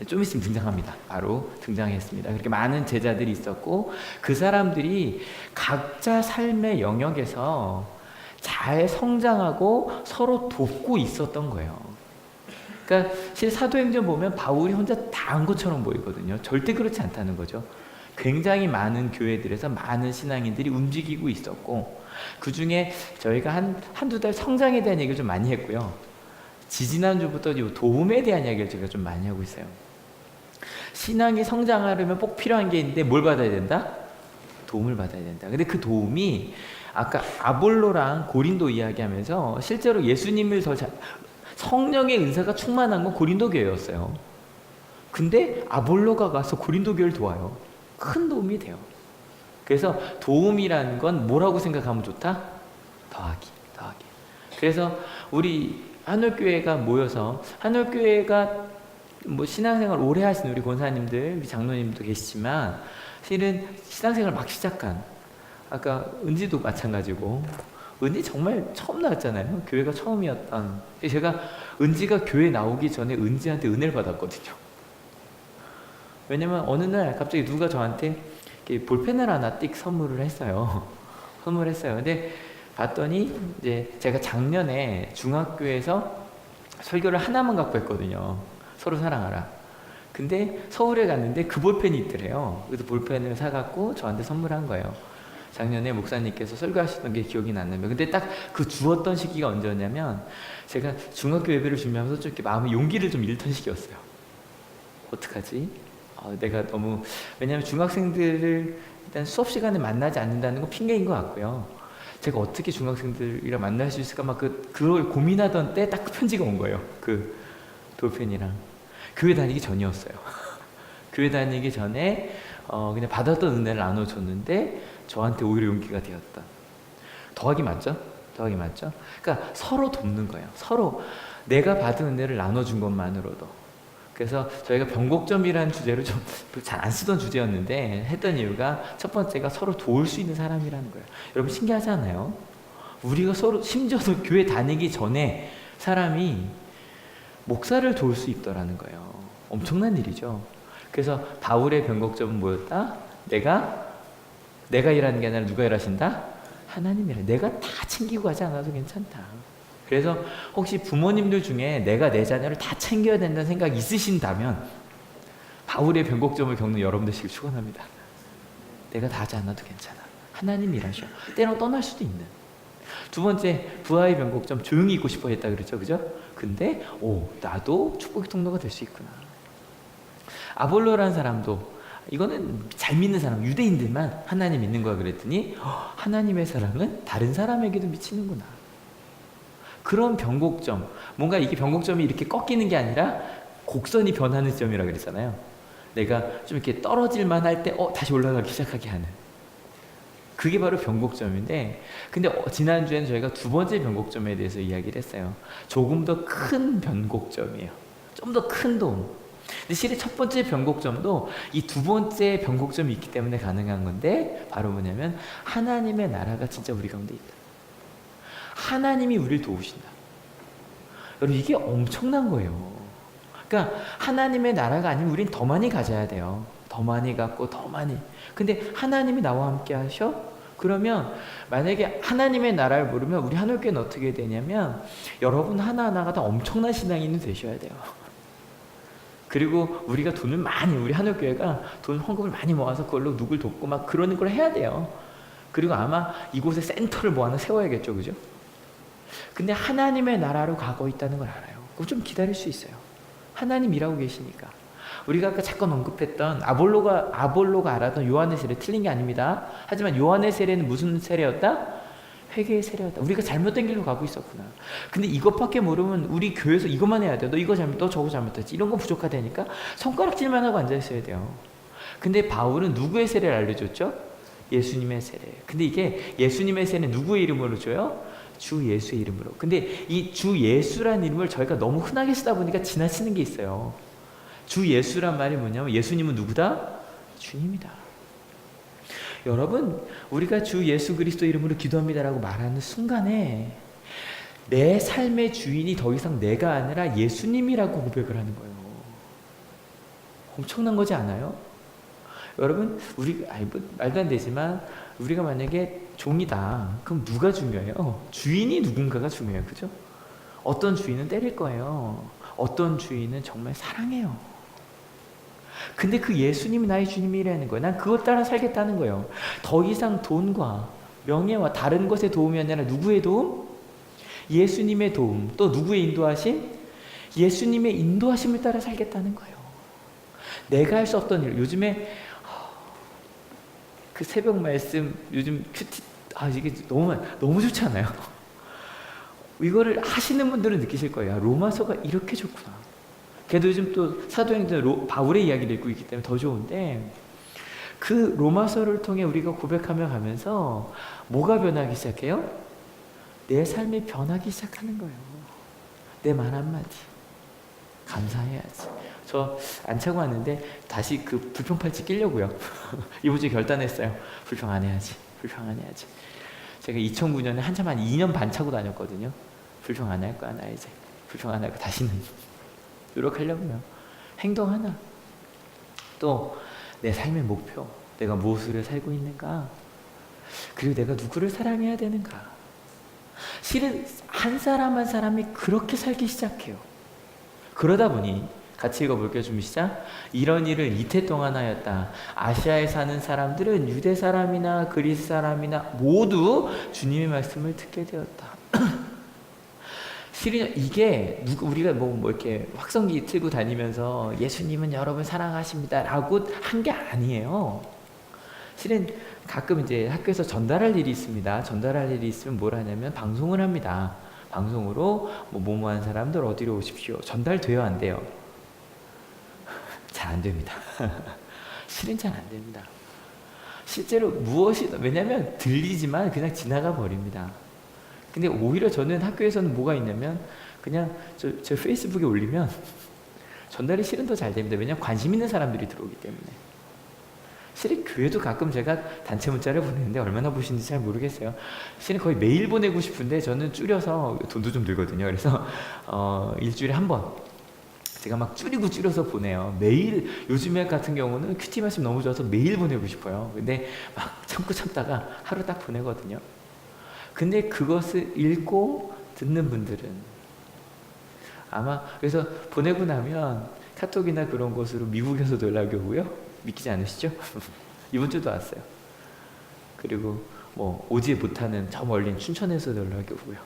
좀 있으면 등장합니다. 바로 등장했습니다. 그렇게 많은 제자들이 있었고, 그 사람들이 각자 삶의 영역에서 잘 성장하고 서로 돕고 있었던 거예요. 그러니까 실 사도행전 보면 바울이 혼자 다 한 것처럼 보이거든요. 절대 그렇지 않다는 거죠. 굉장히 많은 교회들에서 많은 신앙인들이 움직이고 있었고, 그 중에 저희가 한두 달 성장에 대한 얘기를 좀 많이 했고요. 지지난주부터 이 도움에 대한 이야기를 제가 좀 많이 하고 있어요. 신앙이 성장하려면 꼭 필요한 게 있는데 뭘 받아야 된다? 도움을 받아야 된다. 근데 그 도움이 아까 아볼로랑 고린도 이야기하면서 실제로 예수님을 성령의 은사가 충만한 건 고린도 교회였어요. 근데 아볼로가 가서 고린도 교회를 도와요. 큰 도움이 돼요. 그래서 도움이라는 건 뭐라고 생각하면 좋다? 더하기. 그래서 우리 한올교회가 모여서 한올교회가 뭐 신앙생활 오래 하신 우리 권사님들, 우리 장로님도 계시지만 실은 신앙생활 막 시작한 아까 은지도 마찬가지고 은지 정말 처음 나왔잖아요. 교회가 처음이었던. 제가 은지가 교회 나오기 전에 은지한테 은혜를 받았거든요. 왜냐면 어느 날 갑자기 누가 저한테 이렇게 볼펜을 하나 띡 선물을 했어요. 근데 봤더니 이제 제가 작년에 중학교에서 설교를 하나만 갖고 했거든요. 서로 사랑하라. 근데 서울에 갔는데 그 볼펜이 있더래요. 그래서 볼펜을 사갖고 저한테 선물한 거예요. 작년에 목사님께서 설교하셨던 게 기억이 났는데, 근데 딱 그 주었던 시기가 언제였냐면 제가 중학교 예배를 준비하면서 좀 이렇게 마음의 용기를 좀 잃던 시기였어요. 어떡하지? 내가 너무, 왜냐하면 중학생들을 일단 수업 시간에 만나지 않는다는 건 핑계인 것 같고요. 제가 어떻게 중학생들이랑 만날 수 있을까 막 그걸 고민하던 때 딱 그 편지가 온 거예요. 그 돌펜이랑. 교회 다니기 전이었어요. 교회 다니기 전에 그냥 받았던 은혜를 나눠줬는데 저한테 오히려 용기가 되었던. 더하기 맞죠? 더하기 맞죠? 그러니까 서로 돕는 거예요. 서로 내가 받은 은혜를 나눠준 것만으로도. 그래서 저희가 변곡점이라는 주제를 좀 잘 안 쓰던 주제였는데 했던 이유가 첫 번째가 서로 도울 수 있는 사람이라는 거예요. 여러분 신기하지 않아요? 우리가 서로, 심지어도 교회 다니기 전에 사람이 목사를 도울 수 있더라는 거예요. 엄청난 일이죠. 그래서 바울의 변곡점은 뭐였다? 내가 일하는 게 아니라 누가 일하신다? 하나님이라. 내가 다 챙기고 가지 않아도 괜찮다. 그래서 혹시 부모님들 중에 내가 내 자녀를 다 챙겨야 된다는 생각이 있으신다면 바울의 변곡점을 겪는 여러분들씩 축원합니다. 내가 다 하지 않아도 괜찮아. 하나님이 일하셔. 때론 떠날 수도 있는. 두 번째, 부하의 변곡점, 조용히 있고 싶어 했다 그랬죠. 그죠? 근데 나도 축복의 통로가 될 수 있구나. 아볼로라는 사람도, 이거는 잘 믿는 사람, 유대인들만 하나님 믿는 거야 그랬더니 하나님의 사랑은 다른 사람에게도 미치는구나. 그런 변곡점, 뭔가 이게 변곡점이 이렇게 꺾이는 게 아니라 곡선이 변하는 점이라고 그랬잖아요. 내가 좀 이렇게 떨어질만 할 때 다시 올라가기 시작하게 하는, 그게 바로 변곡점인데, 근데 지난주에는 저희가 두 번째 변곡점에 대해서 이야기를 했어요. 조금 더 큰 변곡점이에요. 좀 더 큰 도움. 근데 실은 첫 번째 변곡점도 이 두 번째 변곡점이 있기 때문에 가능한 건데, 바로 뭐냐면 하나님의 나라가 진짜 우리 가운데 있다. 하나님이 우리를 도우신다. 여러분 이게 엄청난 거예요. 그러니까 하나님의 나라가 아니면 우린 더 많이 가져야 돼요. 더 많이 갖고 더 많이. 근데 하나님이 나와 함께 하셔? 그러면 만약에 하나님의 나라를 모르면 우리 한올교회는 어떻게 되냐면 여러분 하나하나가 다 엄청난 신앙인이 되셔야 돼요. 그리고 우리가 돈을 많이, 우리 한올교회가 돈 헌금을 많이 모아서 그걸로 누굴 돕고 막 그러는 걸 해야 돼요. 그리고 아마 이곳에 센터를 뭐 하나 세워야겠죠. 그죠? 근데 하나님의 나라로 가고 있다는 걸 알아요. 그거 좀 기다릴 수 있어요. 하나님 일하고 계시니까. 우리가 아까 잠깐 언급했던 아볼로가 알았던 요한의 세례 틀린 게 아닙니다. 하지만 요한의 세례는 무슨 세례였다? 회개의 세례였다. 우리가 잘못된 길로 가고 있었구나. 근데 이것밖에 모르면 우리 교회에서 이것만 해야 돼. 너 이거 잘못, 너 저거 잘못했지. 이런 거 부족하다니까 손가락질만 하고 앉아 있어야 돼요. 근데 바울은 누구의 세례를 알려줬죠? 예수님의 세례. 근데 이게 예수님의 세례는 누구의 이름으로 줘요? 주 예수의 이름으로. 근데 이 주 예수라는 이름을 저희가 너무 흔하게 쓰다 보니까 지나치는 게 있어요. 주 예수란 말이 뭐냐면 예수님은 누구다? 주님이다. 여러분, 우리가 주 예수 그리스도 이름으로 기도합니다라고 말하는 순간에 내 삶의 주인이 더 이상 내가 아니라 예수님이라고 고백을 하는 거예요. 엄청난 거지 않아요? 여러분, 말도 안 되지만 우리가 만약에 종이다. 그럼 누가 중요해요? 주인이 누군가가 중요해요. 그죠? 어떤 주인은 때릴 거예요. 어떤 주인은 정말 사랑해요. 근데 그 예수님이 나의 주님이라는 거예요. 난 그것 따라 살겠다는 거예요. 더 이상 돈과 명예와 다른 것의 도움이 아니라 누구의 도움? 예수님의 도움. 또 누구의 인도하심? 예수님의 인도하심을 따라 살겠다는 거예요. 내가 할 수 없던 일. 요즘에 그 새벽 말씀 요즘 이게 너무 좋지 않아요? 이거를 하시는 분들은 느끼실 거예요. 로마서가 이렇게 좋구나. 걔도 요즘 또 사도행전 바울의 이야기를 읽고 있기 때문에 더 좋은데, 그 로마서를 통해 우리가 고백하며 가면서 뭐가 변하기 시작해요? 내 삶이 변하기 시작하는 거예요. 내 말 한마디. 감사해야지. 저 안 차고 왔는데 다시 그 불평팔찌 끼려고요. 이번 주에 결단했어요. 불평 안 해야지. 불평 안 해야지. 제가 2009년에 한참 한 2년 반 차고 다녔거든요. 불평 안 할 거야 나 이제. 불평 안 할 거 다시는 노력하려고요. 행동 하나. 또 내 삶의 목표. 내가 무엇으로 살고 있는가? 그리고 내가 누구를 사랑해야 되는가? 실은 한 사람 한 사람이 그렇게 살기 시작해요. 그러다 보니 같이 읽어볼게요. 준비 시작. 이런 일을 이태 동안 하였다. 아시아에 사는 사람들은 유대 사람이나 그리스 사람이나 모두 주님의 말씀을 듣게 되었다. 실은 이게 우리가 뭐 이렇게 확성기 틀고 다니면서 예수님은 여러분 사랑하십니다라고 한 게 아니에요. 실은 가끔 이제 학교에서 전달할 일이 있습니다. 전달할 일이 있으면 뭘 하냐면 방송을 합니다. 방송으로 뭐뭐한 사람들 어디로 오십시오. 전달돼요, 안 돼요? 잘 안 됩니다. 실은 잘 안 됩니다. 실제로 무엇이든 왜냐하면 들리지만 그냥 지나가 버립니다. 근데 오히려 저는 학교에서는 뭐가 있냐면 그냥 저 페이스북에 올리면 전달이 실은 더 잘 됩니다. 왜냐하면 관심 있는 사람들이 들어오기 때문에. 실은 교회도 가끔 제가 단체 문자를 보내는데 얼마나 보시는지 잘 모르겠어요. 실은 거의 매일 보내고 싶은데 저는 줄여서 돈도 좀 들거든요. 그래서 일주일에 한 번 제가 막 줄여서 보내요. 매일 요즘에 같은 경우는 큐티 말씀 너무 좋아서 매일 보내고 싶어요. 근데 막 참다가 하루 딱 보내거든요. 근데 그것을 읽고 듣는 분들은 아마 그래서 보내고 나면 카톡이나 그런 곳으로 미국에서도 연락이 오고요. 믿기지 않으시죠? 이번 주도 왔어요. 그리고 뭐 오지 못하는 저 멀린 춘천에서도 연락이 오고요.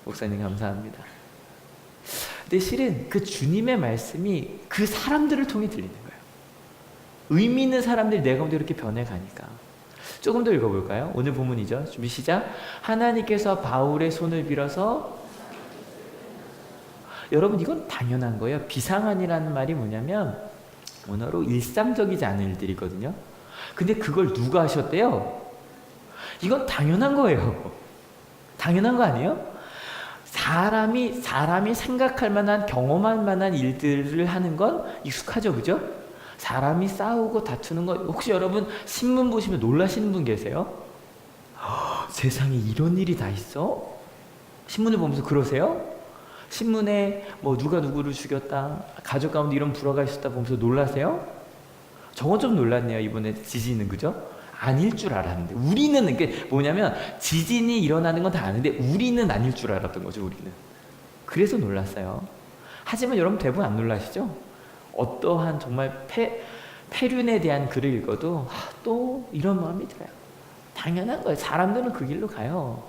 목사님 감사합니다. 근데 실은 그 주님의 말씀이 그 사람들을 통해 들리는 거예요. 의미 있는 사람들이 내 가운데 이렇게 변해가니까. 조금 더 읽어볼까요? 오늘 본문이죠. 준비 시작. 하나님께서 바울의 손을 빌어서 여러분 이건 당연한 거예요. 비상한이라는 말이 뭐냐면 원어로 일상적이지 않은 일들이거든요. 근데 그걸 누가 하셨대요? 이건 당연한 거예요. 당연한 거 아니에요? 사람이 생각할 만한 경험할 만한 일들을 하는 건 익숙하죠, 그죠? 사람이 싸우고 다투는 거 혹시 여러분 신문 보시면 놀라시는 분 계세요? 세상에 이런 일이 다 있어? 신문을 보면서 그러세요? 신문에 뭐 누가 누구를 죽였다, 가족 가운데 이런 불화가 있었다 보면서 놀라세요? 저건 좀 놀랐네요. 이번에 지진은, 그죠? 아닐 줄 알았는데 우리는 이게 뭐냐면 지진이 일어나는 건 다 아는데 우리는 아닐 줄 알았던 거죠. 우리는 그래서 놀랐어요. 하지만 여러분 대부분 안 놀라시죠? 어떠한 정말 폐륜에 대한 글을 읽어도 또 이런 마음이 들어요. 당연한 거예요. 사람들은 그 길로 가요.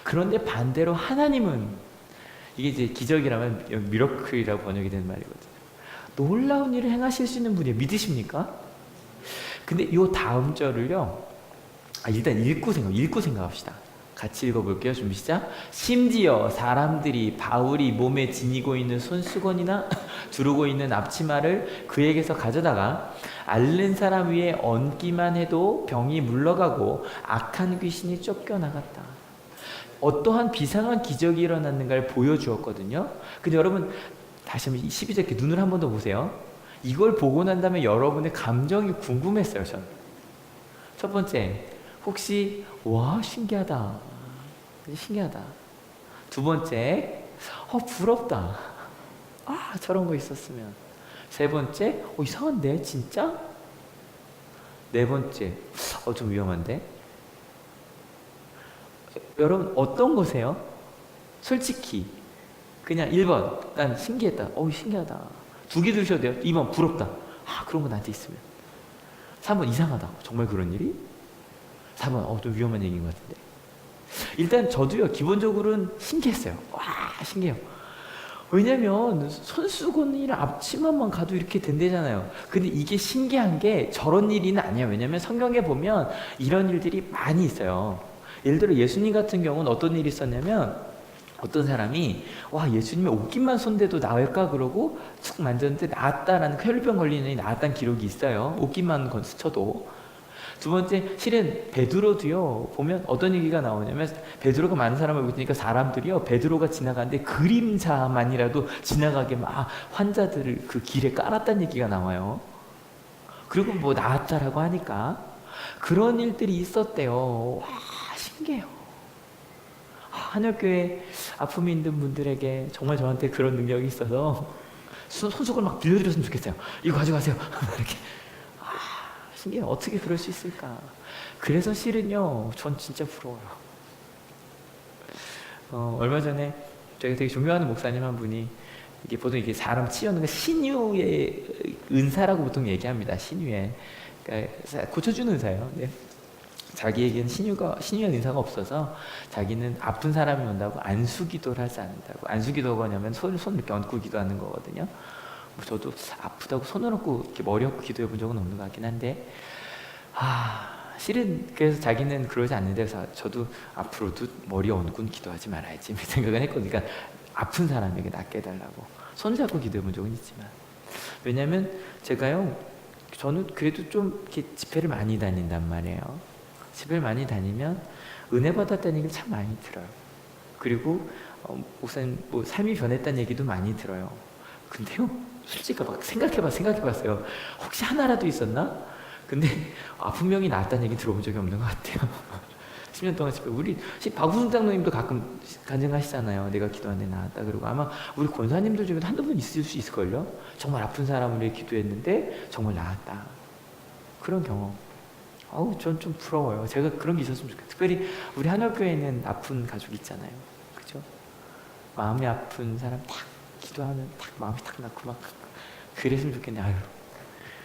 그런데 반대로 하나님은 이게 이제 기적이라면 미러클이라고 번역이 되는 말이거든요. 놀라운 일을 행하실 수 있는 분이에요. 믿으십니까? 근데 이 다음 절을요. 일단 읽고 생각합시다. 같이 읽어볼게요. 준비 시작. 심지어 사람들이 바울이 몸에 지니고 있는 손수건이나 두르고 있는 앞치마를 그에게서 가져다가 앓는 사람 위에 얹기만 해도 병이 물러가고 악한 귀신이 쫓겨나갔다. 어떠한 비상한 기적이 일어났는가를 보여주었거든요. 근데 여러분 다시 한번 12절 이렇게 눈을 한 번 더 보세요. 이걸 보고 난 다음에 여러분의 감정이 궁금했어요. 저는 첫 번째, 혹시 와 신기하다, 신기하다. 두 번째, 부럽다. 저런 거 있었으면. 세 번째, 이상한데 진짜? 네 번째, 좀 위험한데? 여러분 어떤 거세요? 솔직히 그냥 1번 난 신기했다. 신기하다. 두 개 두셔도 돼요. 2번 부럽다. 그런 거 나한테 있으면. 3번 이상하다. 정말 그런 일이? 4번 좀 위험한 얘기인 것 같은데. 일단 저도요 기본적으로는 신기했어요. 신기해요. 왜냐면 손수건이랑 앞치마만 가도 이렇게 된대잖아요. 근데 이게 신기한 게 저런 일은 아니에요. 왜냐면 성경에 보면 이런 일들이 많이 있어요. 예를 들어 예수님 같은 경우는 어떤 일이 있었냐면 어떤 사람이 예수님의 옷깃만 손대도 나을까 그러고 툭 만졌는데 나았다라는 혈류병 걸리는 애이 나았다는 기록이 있어요. 옷깃만 스쳐도. 두 번째, 실은 베드로도요, 보면 어떤 얘기가 나오냐면, 베드로가 많은 사람을 보니까 사람들이요, 베드로가 지나가는데 그림자만이라도 지나가게 막 환자들을 그 길에 깔았다는 얘기가 나와요. 그리고 뭐 나았다라고 하니까 그런 일들이 있었대요. 와, 신기해요. 한울교회 아픔이 있는 분들에게 정말 저한테 그런 능력이 있어서 손수건을 막 빌려드렸으면 좋겠어요. 이거 가져가세요. 이렇게. 신기해요. 어떻게 그럴 수 있을까? 그래서 실은요, 전 진짜 부러워요. 얼마 전에 제가 되게 존경하는 목사님 한 분이 이게 보통 이게 사람 치유하는 거 신유의 은사라고 보통 얘기합니다. 신유의. 그러니까 고쳐주는 은사예요. 네. 자기에게는 신유의 은사가 없어서 자기는 아픈 사람이 온다고 안수기도를 하지 않는다고. 안수기도가 뭐냐면 손을 이렇게 얹고 기도하는 거거든요. 뭐 저도 아프다고 손을 얹고 이렇게 머리 얹고 기도해 본 적은 없는 것 같긴 한데, 실은 그래서 자기는 그러지 않는데, 그래서 저도 앞으로도 머리 얹고 기도하지 말아야지 생각을 했거든요. 그러니까 아픈 사람에게 낫게 해달라고 손잡고 기도해 본 적은 있지만, 왜냐면 제가요, 저는 그래도 좀 이렇게 집회를 많이 다닌단 말이에요. 집회를 많이 다니면 은혜 받았다는 얘기를 참 많이 들어요. 그리고 목사님 뭐 삶이 변했다는 얘기도 많이 들어요. 근데요, 솔직히 막 생각해봤어요. 혹시 하나라도 있었나? 근데 아픈 명이 나았다는 얘기 들어본 적이 없는 것 같아요. 10년 동안 집회, 우리 박우승 장로님도 가끔 간증하시잖아요. 내가 기도하는데 나았다. 그리고 아마 우리 권사님들 중에도 한두 분 있을 수 있을걸요. 정말 아픈 사람을 위해 기도했는데 정말 나았다. 그런 경험. 전 좀 부러워요. 제가 그런 게 있었으면 좋겠어요. 특별히 우리 한월교회에는 아픈 가족 있잖아요. 그죠? 마음이 아픈 사람 딱 기도하면 딱 마음이 딱 낫고 막 그랬으면 좋겠네. 아유,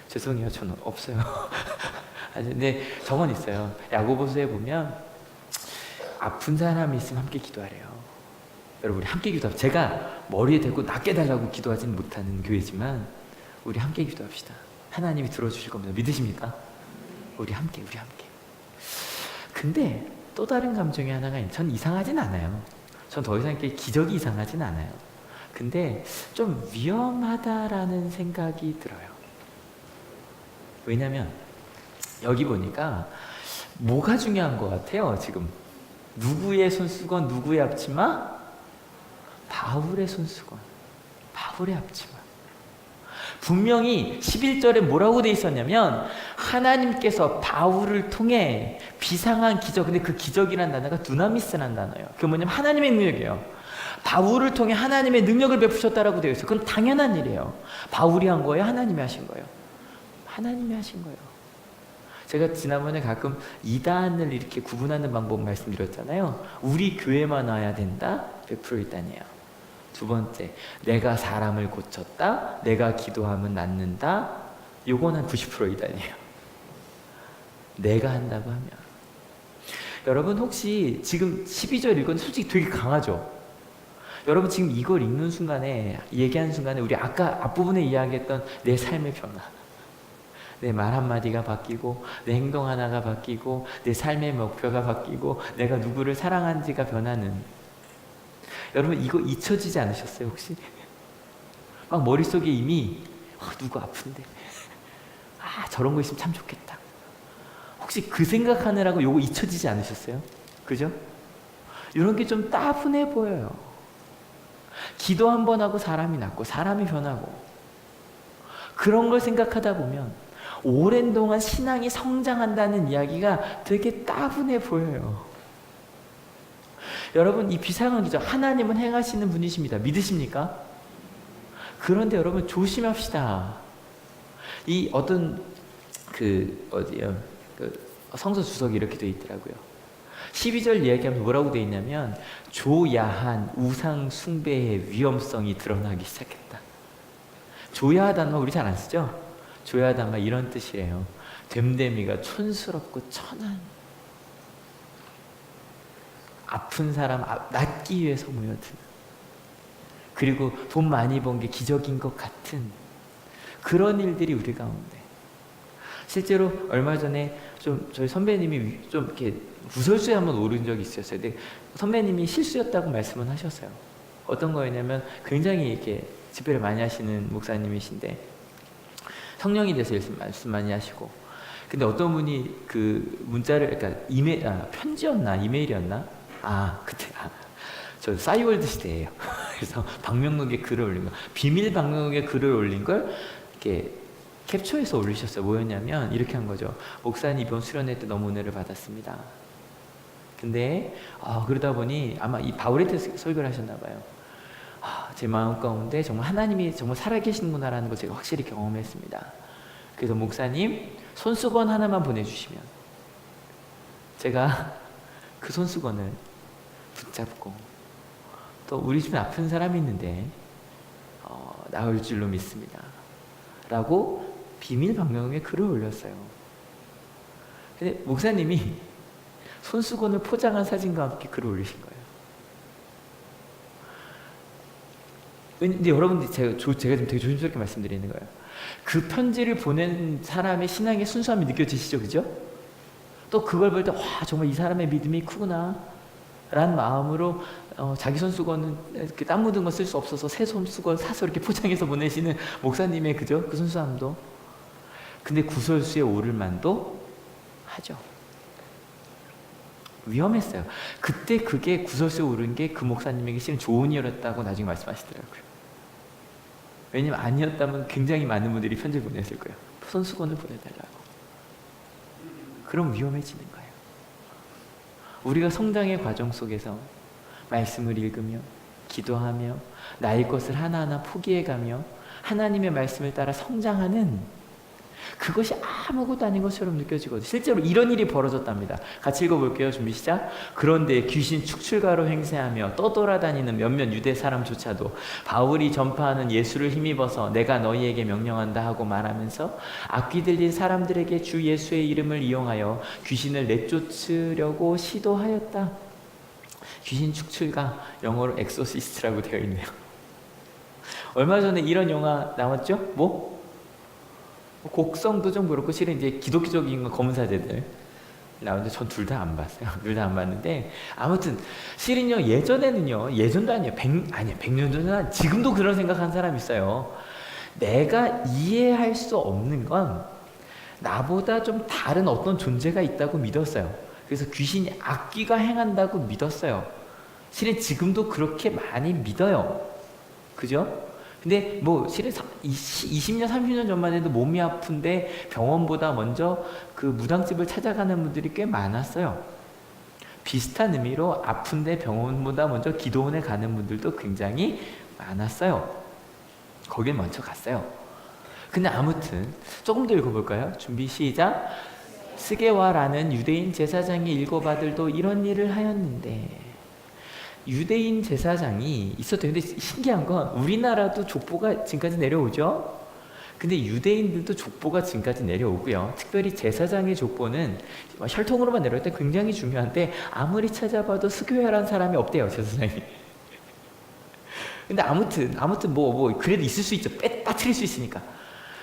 죄송해요. 저는 없어요. 아니, 근데 저건 있어요. 야고보서에 보면 아픈 사람이 있으면 함께 기도하래요. 여러분, 우리 함께 기도합시다. 제가 머리에 대고 낫게 달라고 기도하지는 못하는 교회지만 우리 함께 기도합시다. 하나님이 들어주실 겁니다. 믿으십니까? 우리 함께. 근데 또 다른 감정이 하나가 있는데, 전 이상하진 않아요. 전 더 이상 이렇게 기적이 이상하진 않아요. 근데 좀 위험하다라는 생각이 들어요. 왜냐면 여기 보니까 뭐가 중요한 것 같아요. 지금 누구의 손수건, 누구의 앞치마? 바울의 손수건, 바울의 앞치마. 분명히 11절에 뭐라고 돼 있었냐면, 하나님께서 바울을 통해 비상한 기적, 근데 그 기적이라는 단어가 두나미스라는 단어예요. 그게 뭐냐면 하나님의 능력이에요. 바울을 통해 하나님의 능력을 베푸셨다라고 되어 있어요. 그건 당연한 일이에요. 바울이 한 거예요? 하나님이 하신 거예요? 하나님이 하신 거예요. 제가 지난번에 가끔 이단을 이렇게 구분하는 방법 말씀드렸잖아요. 우리 교회만 와야 된다? 100% 이단이에요. 두 번째, 내가 사람을 고쳤다, 내가 기도하면 낫는다, 요건 한 90% 이단이에요. 내가 한다고 하면. 여러분, 혹시 지금 12절 읽은 솔직히 되게 강하죠? 여러분, 지금 이걸 읽는 순간에, 얘기하는 순간에 우리 아까 앞부분에 이야기했던 내 삶의 변화, 내 말 한마디가 바뀌고, 내 행동 하나가 바뀌고, 내 삶의 목표가 바뀌고, 내가 누구를 사랑하는지가 변하는, 여러분, 이거 잊혀지지 않으셨어요, 혹시? 막 머릿속에 이미 누구 아픈데, 저런 거 있으면 참 좋겠다. 혹시 그 생각하느라고 요거 잊혀지지 않으셨어요? 그죠? 이런 게 좀 따분해 보여요. 기도 한 번 하고 사람이 낫고 사람이 변하고, 그런 걸 생각하다 보면 오랜 동안 신앙이 성장한다는 이야기가 되게 따분해 보여요. 여러분, 이 비상한 기적, 하나님은 행하시는 분이십니다. 믿으십니까? 그런데 여러분, 조심합시다. 이 어떤 성서 주석이 이렇게 되어 있더라고요. 12절 이야기하면 뭐라고 되어 있냐면, 조야한 우상 숭배의 위험성이 드러나기 시작했다. 조야하다는 말 우리 잘 안 쓰죠? 조야하다는 말 이런 뜻이에요. 됨됨이가 촌스럽고 천한, 아픈 사람 낫기 위해서 모여드는, 그리고 돈 많이 번 게 기적인 것 같은 그런 일들이 우리 가운데. 실제로 얼마 전에 저희 선배님이 좀 이렇게 구설수에 한번 오른 적이 있었어요. 근데 선배님이 실수였다고 말씀은 하셨어요. 어떤 거였냐면, 굉장히 이렇게 집회를 많이 하시는 목사님이신데 성령이 돼서 말씀 많이 하시고, 근데 어떤 분이 그 문자를, 그러니까 편지였나 이메일이었나? 그때 저 싸이월드 시대예요. 그래서 방명록에 글을 올린 거, 비밀 방명록에 글을 올린 걸 이렇게 캡처해서 올리셨어요. 뭐였냐면 이렇게 한 거죠. 목사님 이번 수련회 때 너무 은혜를 받았습니다. 근데 그러다 보니 아마 이 바울에 대해서 설교를 하셨나 봐요. 제 마음 가운데 정말 하나님이 정말 살아계시는구나라는 걸 제가 확실히 경험했습니다. 그래서 목사님 손수건 하나만 보내주시면 제가 그 손수건을 붙잡고 또 우리 집에 아픈 사람이 있는데 나을 줄로 믿습니다 라고 비밀 방명록에 글을 올렸어요. 근데 목사님이 손수건을 포장한 사진과 함께 글을 올리신 거예요. 근데 여러분들 제가 좀 되게 조심스럽게 말씀드리는 거예요. 그 편지를 보낸 사람의 신앙의 순수함이 느껴지시죠? 그죠? 또 그걸 볼 때 정말 이 사람의 믿음이 크구나 라는 마음으로 자기 손수건은 이렇게 땀 묻은 거 쓸 수 없어서 새 손수건 사서 이렇게 포장해서 보내시는 목사님의 그 순수함도. 근데 구설수에 오를 만도 하죠. 위험했어요. 그때 그게 구설수에 오른 게 그 목사님에게 실은 좋은 일이었다고 나중에 말씀하시더라고요. 왜냐면 아니었다면 굉장히 많은 분들이 편지를 보냈을 거예요. 손수건을 보내달라고. 그럼 위험해지는 거예요. 우리가 성장의 과정 속에서 말씀을 읽으며 기도하며 나의 것을 하나하나 포기해가며 하나님의 말씀을 따라 성장하는 그것이 아무것도 아닌 것처럼 느껴지거든요. 실제로 이런 일이 벌어졌답니다. 같이 읽어볼게요. 준비 시작. 그런데 귀신 축출가로 행세하며 떠돌아다니는 몇몇 유대 사람조차도 바울이 전파하는 예수를 힘입어서 내가 너희에게 명령한다 하고 말하면서 악귀 들린 사람들에게 주 예수의 이름을 이용하여 귀신을 내쫓으려고 시도하였다. 귀신 축출가, 영어로 엑소시스트라고 되어 있네요. 얼마 전에 이런 영화 나왔죠? 곡성도 좀 그렇고 실은 이제 기독교적인 거 검은사제들 나오는데 전 둘 다 안 봤어요. 둘 다 안 봤는데 아무튼 실은요 예전도 아니에요. 100년 전은 지금도 그런 생각하는 사람이 있어요. 내가 이해할 수 없는 건 나보다 좀 다른 어떤 존재가 있다고 믿었어요. 그래서 귀신이 악귀가 행한다고 믿었어요. 실은 지금도 그렇게 많이 믿어요. 그죠? 근데 실은 20년, 30년 전만 해도 몸이 아픈데 병원보다 먼저 그 무당집을 찾아가는 분들이 꽤 많았어요. 비슷한 의미로 아픈데 병원보다 먼저 기도원에 가는 분들도 굉장히 많았어요. 거길 먼저 갔어요. 근데 아무튼 조금 더 읽어볼까요? 준비 시작. 스게와라는 유대인 제사장이 일곱 아들도 이런 일을 하였는데 유대인 제사장이 있었대요. 근데 신기한 건 우리나라도 족보가 지금까지 내려오죠. 근데 유대인들도 족보가 지금까지 내려오고요. 특별히 제사장의 족보는 혈통으로만 내려올 때 굉장히 중요한데 아무리 찾아봐도 스게와라는 사람이 없대요. 제사장이. 근데 아무튼 그래도 있을 수 있죠. 빠뜨릴 수 있으니까.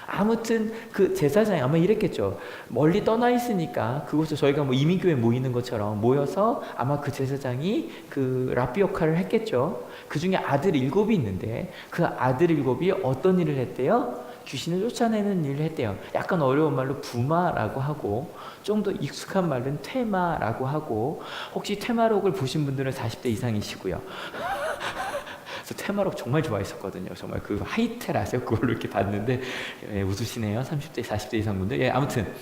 아무튼 그 제사장이 아마 이랬겠죠. 멀리 떠나 있으니까 그곳에 저희가 이민교회 모이는 것처럼 모여서 아마 그 제사장이 그 랍비 역할을 했겠죠. 그 중에 아들 7이 있는데 그 아들 7이 어떤 일을 했대요? 귀신을 쫓아내는 일을 했대요. 약간 어려운 말로 부마라고 하고 좀 더 익숙한 말은 퇴마라고 하고 혹시 퇴마록을 보신 분들은 40대 이상이시고요. 그래서 퇴마록 정말 좋아했었거든요. 정말 그 하이텔 아세요? 그걸로 이렇게 봤는데 웃으시네요. 30대, 40대 이상 분들. 아무튼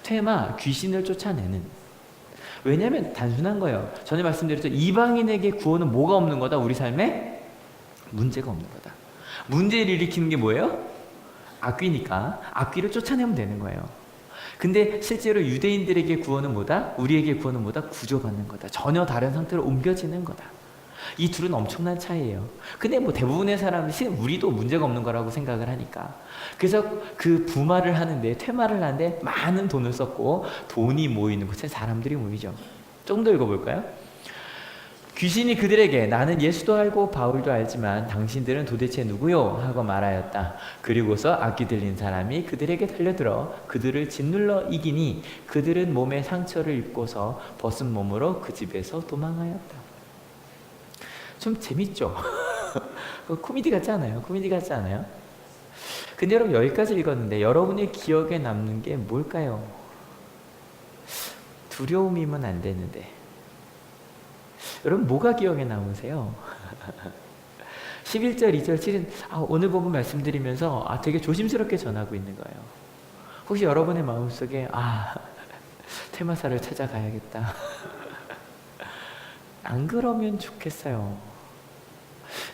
퇴마, 귀신을 쫓아내는. 왜냐하면 단순한 거예요. 전에 말씀드렸죠. 이방인에게 구원은 뭐가 없는 거다? 우리 삶에 문제가 없는 거다. 문제를 일으키는 게 뭐예요? 악귀니까 악귀를 쫓아내면 되는 거예요. 근데 실제로 유대인들에게 구원은 뭐다? 우리에게 구원은 뭐다? 구조받는 거다. 전혀 다른 상태로 옮겨지는 거다. 이 둘은 엄청난 차이예요. 근데 대부분의 사람은 우리도 문제가 없는 거라고 생각을 하니까. 그래서 그 부마를 하는데, 퇴마를 하는데 많은 돈을 썼고 돈이 모이는 곳에 사람들이 모이죠. 조금 더 읽어볼까요? 귀신이 그들에게 나는 예수도 알고 바울도 알지만 당신들은 도대체 누구요? 하고 말하였다. 그리고서 악귀 들린 사람이 그들에게 달려들어 그들을 짓눌러 이기니 그들은 몸에 상처를 입고서 벗은 몸으로 그 집에서 도망하였다. 좀 재밌죠? 코미디 같지 않아요? 코미디 같지 않아요? 근데 여러분 여기까지 읽었는데 여러분의 기억에 남는 게 뭘까요? 두려움이면 안 되는데. 여러분 뭐가 기억에 남으세요? 11절, 2절, 7은 오늘 본문 말씀드리면서 되게 조심스럽게 전하고 있는 거예요. 혹시 여러분의 마음속에 테마사를 찾아가야겠다. 안 그러면 좋겠어요.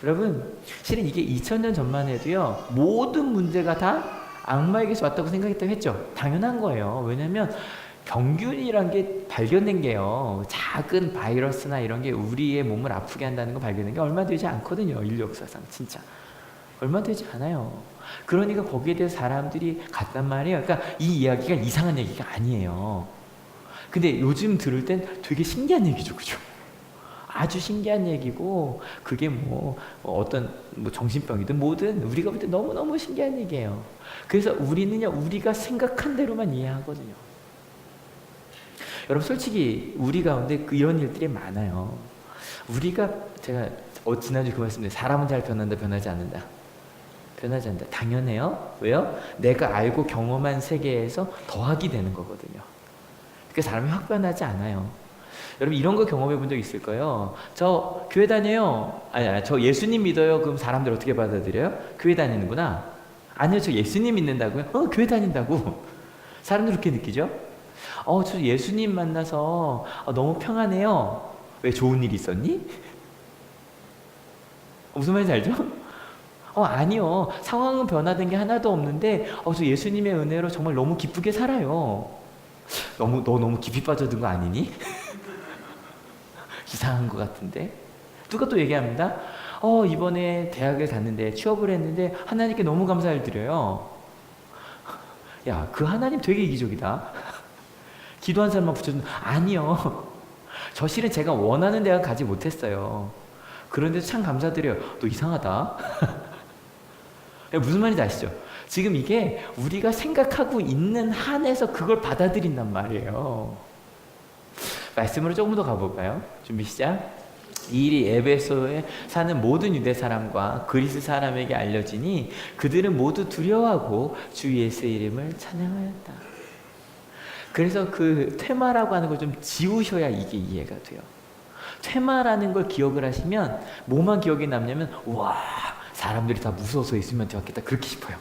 여러분 실은 이게 2000년 전만 해도요 모든 문제가 다 악마에게서 왔다고 생각했다고 했죠. 당연한 거예요. 왜냐하면 병균이란 게 발견된 게요 작은 바이러스나 이런 게 우리의 몸을 아프게 한다는 거 발견된 게 얼마 되지 않거든요. 인류 역사상 진짜 얼마 되지 않아요. 그러니까 거기에 대해서 사람들이 갔단 말이에요. 그러니까 이 이야기가 이상한 얘기가 아니에요. 근데 요즘 들을 땐 되게 신기한 얘기죠, 그죠? 아주 신기한 얘기고 그게 어떤 정신병이든 뭐든 우리가 볼 때 너무너무 신기한 얘기예요. 그래서 우리는요 우리가 생각한 대로만 이해하거든요. 여러분 솔직히 우리 가운데 이런 일들이 많아요. 우리가 제가 지난주 그 말씀드린 사람은 잘 변한다 변하지 않는다. 변하지 않는다. 당연해요. 왜요? 내가 알고 경험한 세계에서 더하기 되는 거거든요. 그러니까 사람이 확 변하지 않아요. 여러분 이런 거 경험해 본 적 있을 거예요. 저 교회 다녀요. 저 예수님 믿어요. 그럼 사람들 어떻게 받아들여요? 교회 다니는구나. 아니요, 저 예수님 믿는다고요? 교회 다닌다고. 사람들 그렇게 느끼죠? 저 예수님 만나서 너무 평안해요. 왜 좋은 일 있었니? 무슨 말인지 알죠? 아니요. 상황은 변화된 게 하나도 없는데 저 예수님의 은혜로 정말 너무 기쁘게 살아요. 너 너무 깊이 빠져든 거 아니니? 이상한 것 같은데? 누가 또 얘기합니다. 이번에 대학을 갔는데 취업을 했는데 하나님께 너무 감사를 드려요. 야, 그 하나님 되게 이기적이다. 기도한 사람만 붙여주면 아니요. 저 실은 제가 원하는 대학 가지 못했어요. 그런데 참 감사드려요. 너 이상하다. 무슨 말인지 아시죠? 지금 이게 우리가 생각하고 있는 한에서 그걸 받아들인단 말이에요. 말씀으로 조금 더 가볼까요? 준비 시작. 이 일이 에베소에 사는 모든 유대 사람과 그리스 사람에게 알려지니 그들은 모두 두려워하고 주 예수의 이름을 찬양하였다. 그래서 그 퇴마라고 하는 걸 좀 지우셔야 이게 이해가 돼요. 퇴마라는 걸 기억을 하시면 뭐만 기억에 남냐면 와 사람들이 다 무서워서 예수님한테 왔겠다 그렇게 싶어요.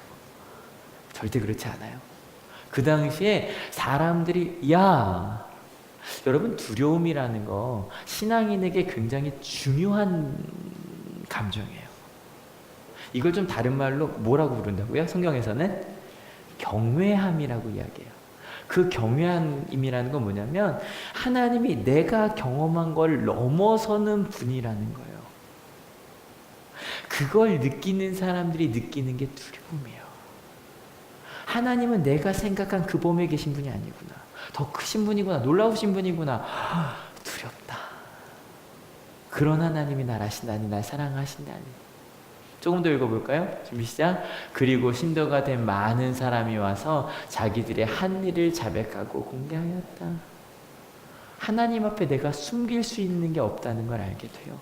절대 그렇지 않아요. 그 당시에 사람들이 여러분 두려움이라는 거 신앙인에게 굉장히 중요한 감정이에요. 이걸 좀 다른 말로 뭐라고 부른다고요? 성경에서는 경외함이라고 이야기해요. 그 경외함이라는 건 뭐냐면 하나님이 내가 경험한 걸 넘어서는 분이라는 거예요. 그걸 느끼는 사람들이 느끼는 게 두려움이에요. 하나님은 내가 생각한 그 범위에 계신 분이 아니구나. 더 크신 분이구나. 놀라우신 분이구나. 두렵다. 그런 하나님이 날 아신다니, 날 사랑하신다니. 조금 더 읽어볼까요? 준비 시작. 그리고 신도가 된 많은 사람이 와서 자기들의 한 일을 자백하고 공개하였다. 하나님 앞에 내가 숨길 수 있는 게 없다는 걸 알게 돼요.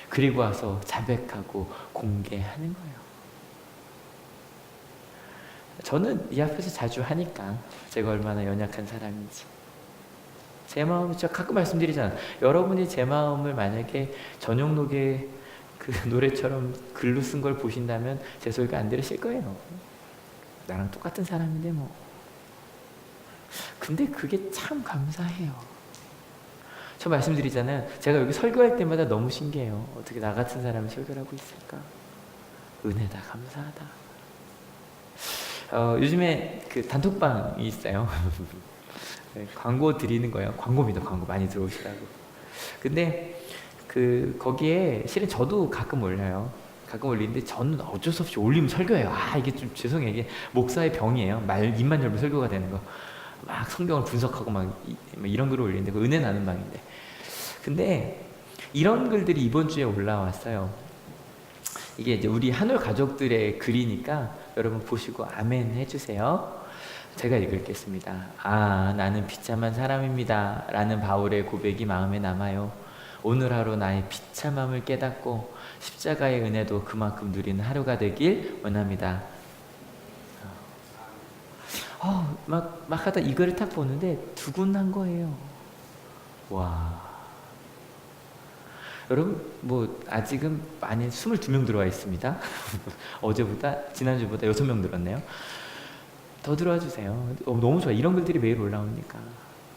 그리고 와서 자백하고 공개하는 거예요. 저는 이 앞에서 자주 하니까 제가 얼마나 연약한 사람인지. 제 마음을 제가 가끔 말씀드리잖아요. 여러분이 제 마음을 만약에 전용록의 그 노래처럼 글로 쓴 걸 보신다면 제 소리가 안 들으실 거예요. 나랑 똑같은 사람인데 뭐. 근데 그게 참 감사해요. 저 말씀드리잖아요. 제가 여기 설교할 때마다 너무 신기해요. 어떻게 나 같은 사람이 설교를 하고 있을까? 은혜다, 감사하다. 요즘에 그 단톡방이 있어요. 네, 광고 드리는 거예요. 광고입니다. 광고 많이 들어오시라고. 근데 거기에 실은 저도 가끔 올려요. 가끔 올리는데 저는 어쩔 수 없이 올리면 설교해요. 이게 좀 죄송해요. 이게 목사의 병이에요. 입만 열면 설교가 되는 거. 막 성경을 분석하고 막 이런 글을 올리는데 그 은혜 나는 방인데. 근데 이런 글들이 이번 주에 올라왔어요. 이게 이제 우리 한올 가족들의 글이니까 여러분 보시고 아멘 해주세요. 제가 읽겠습니다. 나는 비참한 사람입니다. 라는 바울의 고백이 마음에 남아요. 오늘 하루 나의 비참함을 깨닫고 십자가의 은혜도 그만큼 누리는 하루가 되길 원합니다. 막 하다 이거를 탁 보는데 두근한 거예요. 와. 여러분, 뭐, 아직은 많이 22명 들어와 있습니다. 어제보다, 지난주보다 6명 들었네요. 더 들어와 주세요. 너무 좋아. 이런 글들이 매일 올라오니까.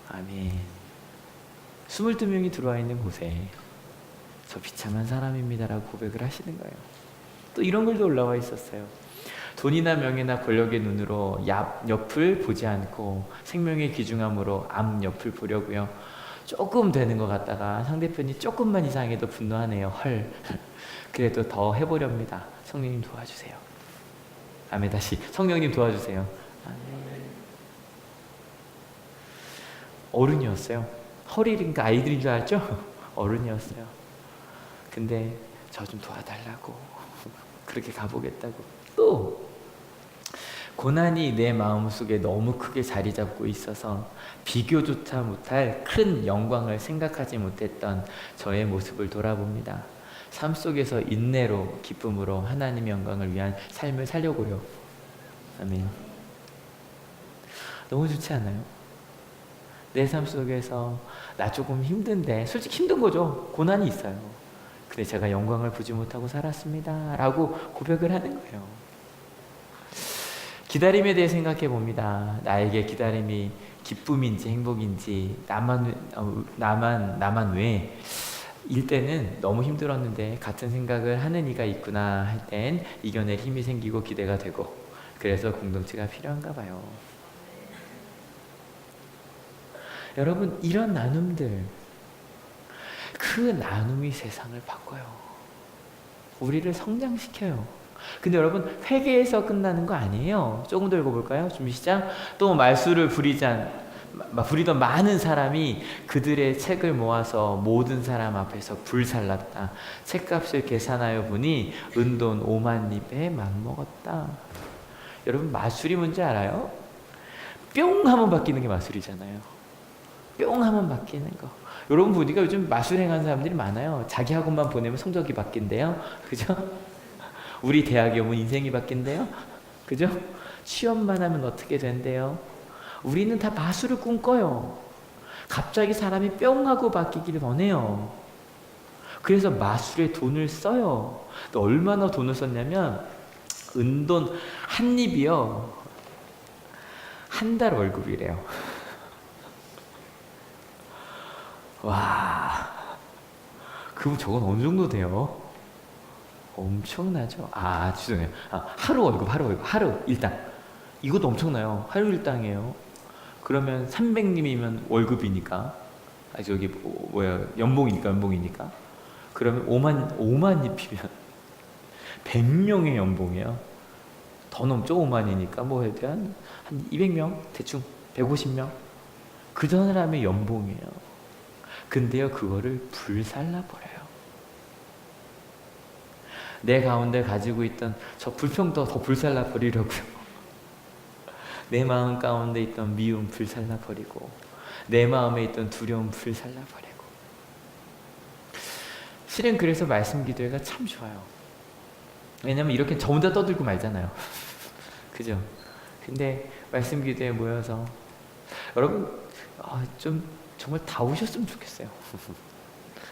아멘. 22명이 들어와 있는 곳에 저 비참한 사람입니다라고 고백을 하시는 거예요. 또 이런 글도 올라와 있었어요. 돈이나 명예나 권력의 눈으로 옆을 보지 않고 생명의 귀중함으로 앞 옆을 보려고요. 조금 되는 것 같다가 상대편이 조금만 이상해도 분노하네요. 헐. 그래도 더 해보렵니다. 성령님 도와주세요. 아멘. 다시 성령님 도와주세요. 아멘. 어른이었어요. 허리니까 아이들인 줄 알죠? 어른이었어요. 근데 저 좀 도와달라고 그렇게 가보겠다고. 또 고난이 내 마음속에 너무 크게 자리 잡고 있어서 비교조차 못할 큰 영광을 생각하지 못했던 저의 모습을 돌아봅니다. 삶 속에서 인내로 기쁨으로 하나님의 영광을 위한 삶을 살려고요. 아멘. 너무 좋지 않아요? 내 삶 속에서 나 조금 힘든데, 솔직히 힘든 거죠. 고난이 있어요. 근데 제가 영광을 보지 못하고 살았습니다 라고 고백을 하는 거예요. 기다림에 대해 생각해 봅니다. 나에게 기다림이 기쁨인지 행복인지, 나만 왜 일 때는 너무 힘들었는데 같은 생각을 하는 이가 있구나 할 땐 이겨낼 힘이 생기고 기대가 되고, 그래서 공동체가 필요한가 봐요. 여러분, 이런 나눔들, 그 나눔이 세상을 바꿔요. 우리를 성장시켜요. 근데 여러분, 회개에서 끝나는 거 아니에요. 조금 더 읽어볼까요? 준비 시작. 또 말수를 부리던 많은 사람이 그들의 책을 모아서 모든 사람 앞에서 불살랐다. 책값을 계산하여 보니 은돈 5만 입에 맞먹었다. 여러분, 마술이 뭔지 알아요? 뿅 하면 바뀌는 게 마술이잖아요. 뿅 하면 바뀌는 거. 여러분 보니까 요즘 마술행하는 사람들이 많아요. 자기 학원만 보내면 성적이 바뀐대요. 그죠? 우리 대학에 오면 인생이 바뀐대요. 그죠? 취업만 하면 어떻게 된대요. 우리는 다 마술을 꿈꿔요. 갑자기 사람이 뿅 하고 바뀌기를 원해요. 그래서 마술에 돈을 써요. 또 얼마나 돈을 썼냐면 은돈 한 입이요, 한 달 월급이래요. 와, 그럼 저건 어느 정도 돼요? 엄청나죠? 죄송해요. 하루 월급, 하루 일당. 이것도 엄청나요. 하루 일당이에요. 그러면 300님이면 월급이니까, 연봉이니까. 그러면 5만 입히면 100명의 연봉이에요. 더 넘죠? 5만이니까 뭐 해야 돼? 한 200명? 대충 150명? 그 사람의 연봉이에요. 근데요, 그거를 불살라버려요. 내 가운데 가지고 있던 저 불평도 더 불살라버리려고요. 내 마음 가운데 있던 미움 불살라버리고, 내 마음에 있던 두려움 불살라버리고. 실은 그래서 말씀 기도회가 참 좋아요. 왜냐면 이렇게 저 혼자 떠들고 말잖아요. 그죠? 근데 말씀 기도회에 모여서 여러분 좀 정말 다 오셨으면 좋겠어요.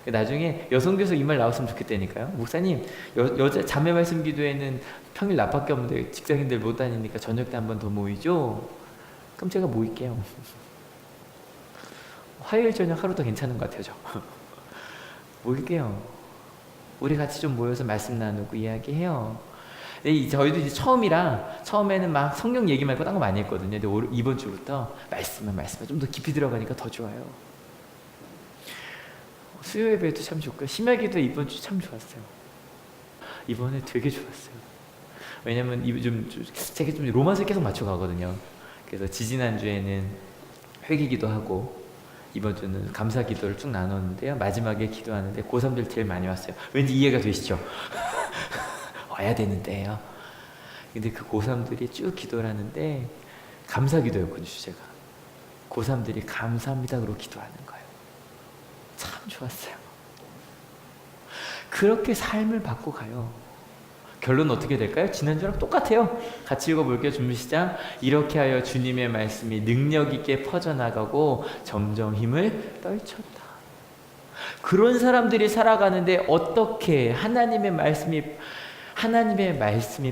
나중에 여성교에서 이 말 나왔으면 좋겠다니까요. 목사님, 여자 자매 말씀 기도회는 평일 낮밖에 없는데 직장인들 못 다니니까 저녁 때 한 번 더 모이죠? 그럼 제가 모일게요. 화요일 저녁 하루 더 괜찮은 것 같아요. 저 모일게요. 우리 같이 좀 모여서 말씀 나누고 이야기해요. 저희도 이제 처음에는 막 성경 얘기 말고 딴 거 많이 했거든요. 근데 이번 주부터 말씀만 좀 더 깊이 들어가니까 더 좋아요. 수요 예배도 참 좋고요. 심야기도 이번 주 참 좋았어요. 이번에 되게 좋았어요. 왜냐면 제가 좀 로마서 계속 맞춰가거든요. 그래서 지지난주에는 회개기도 하고 이번 주는 감사기도를 쭉 나눴는데요. 마지막에 기도하는데 고3들 제일 많이 왔어요. 왠지 이해가 되시죠? 와야 되는데요. 근데 그 고3들이 쭉 기도를 하는데 감사기도였거든요, 주제가. 고3들이 감사합니다 그러고 기도하는 거예요. 참 좋았어요. 그렇게 삶을 바꿔가요. 결론은 어떻게 될까요? 지난주랑 똑같아요. 같이 읽어볼게요. 준비 시작. 이렇게 하여 주님의 말씀이 능력 있게 퍼져나가고 점점 힘을 떨쳤다. 그런 사람들이 살아가는데 어떻게 하나님의 말씀이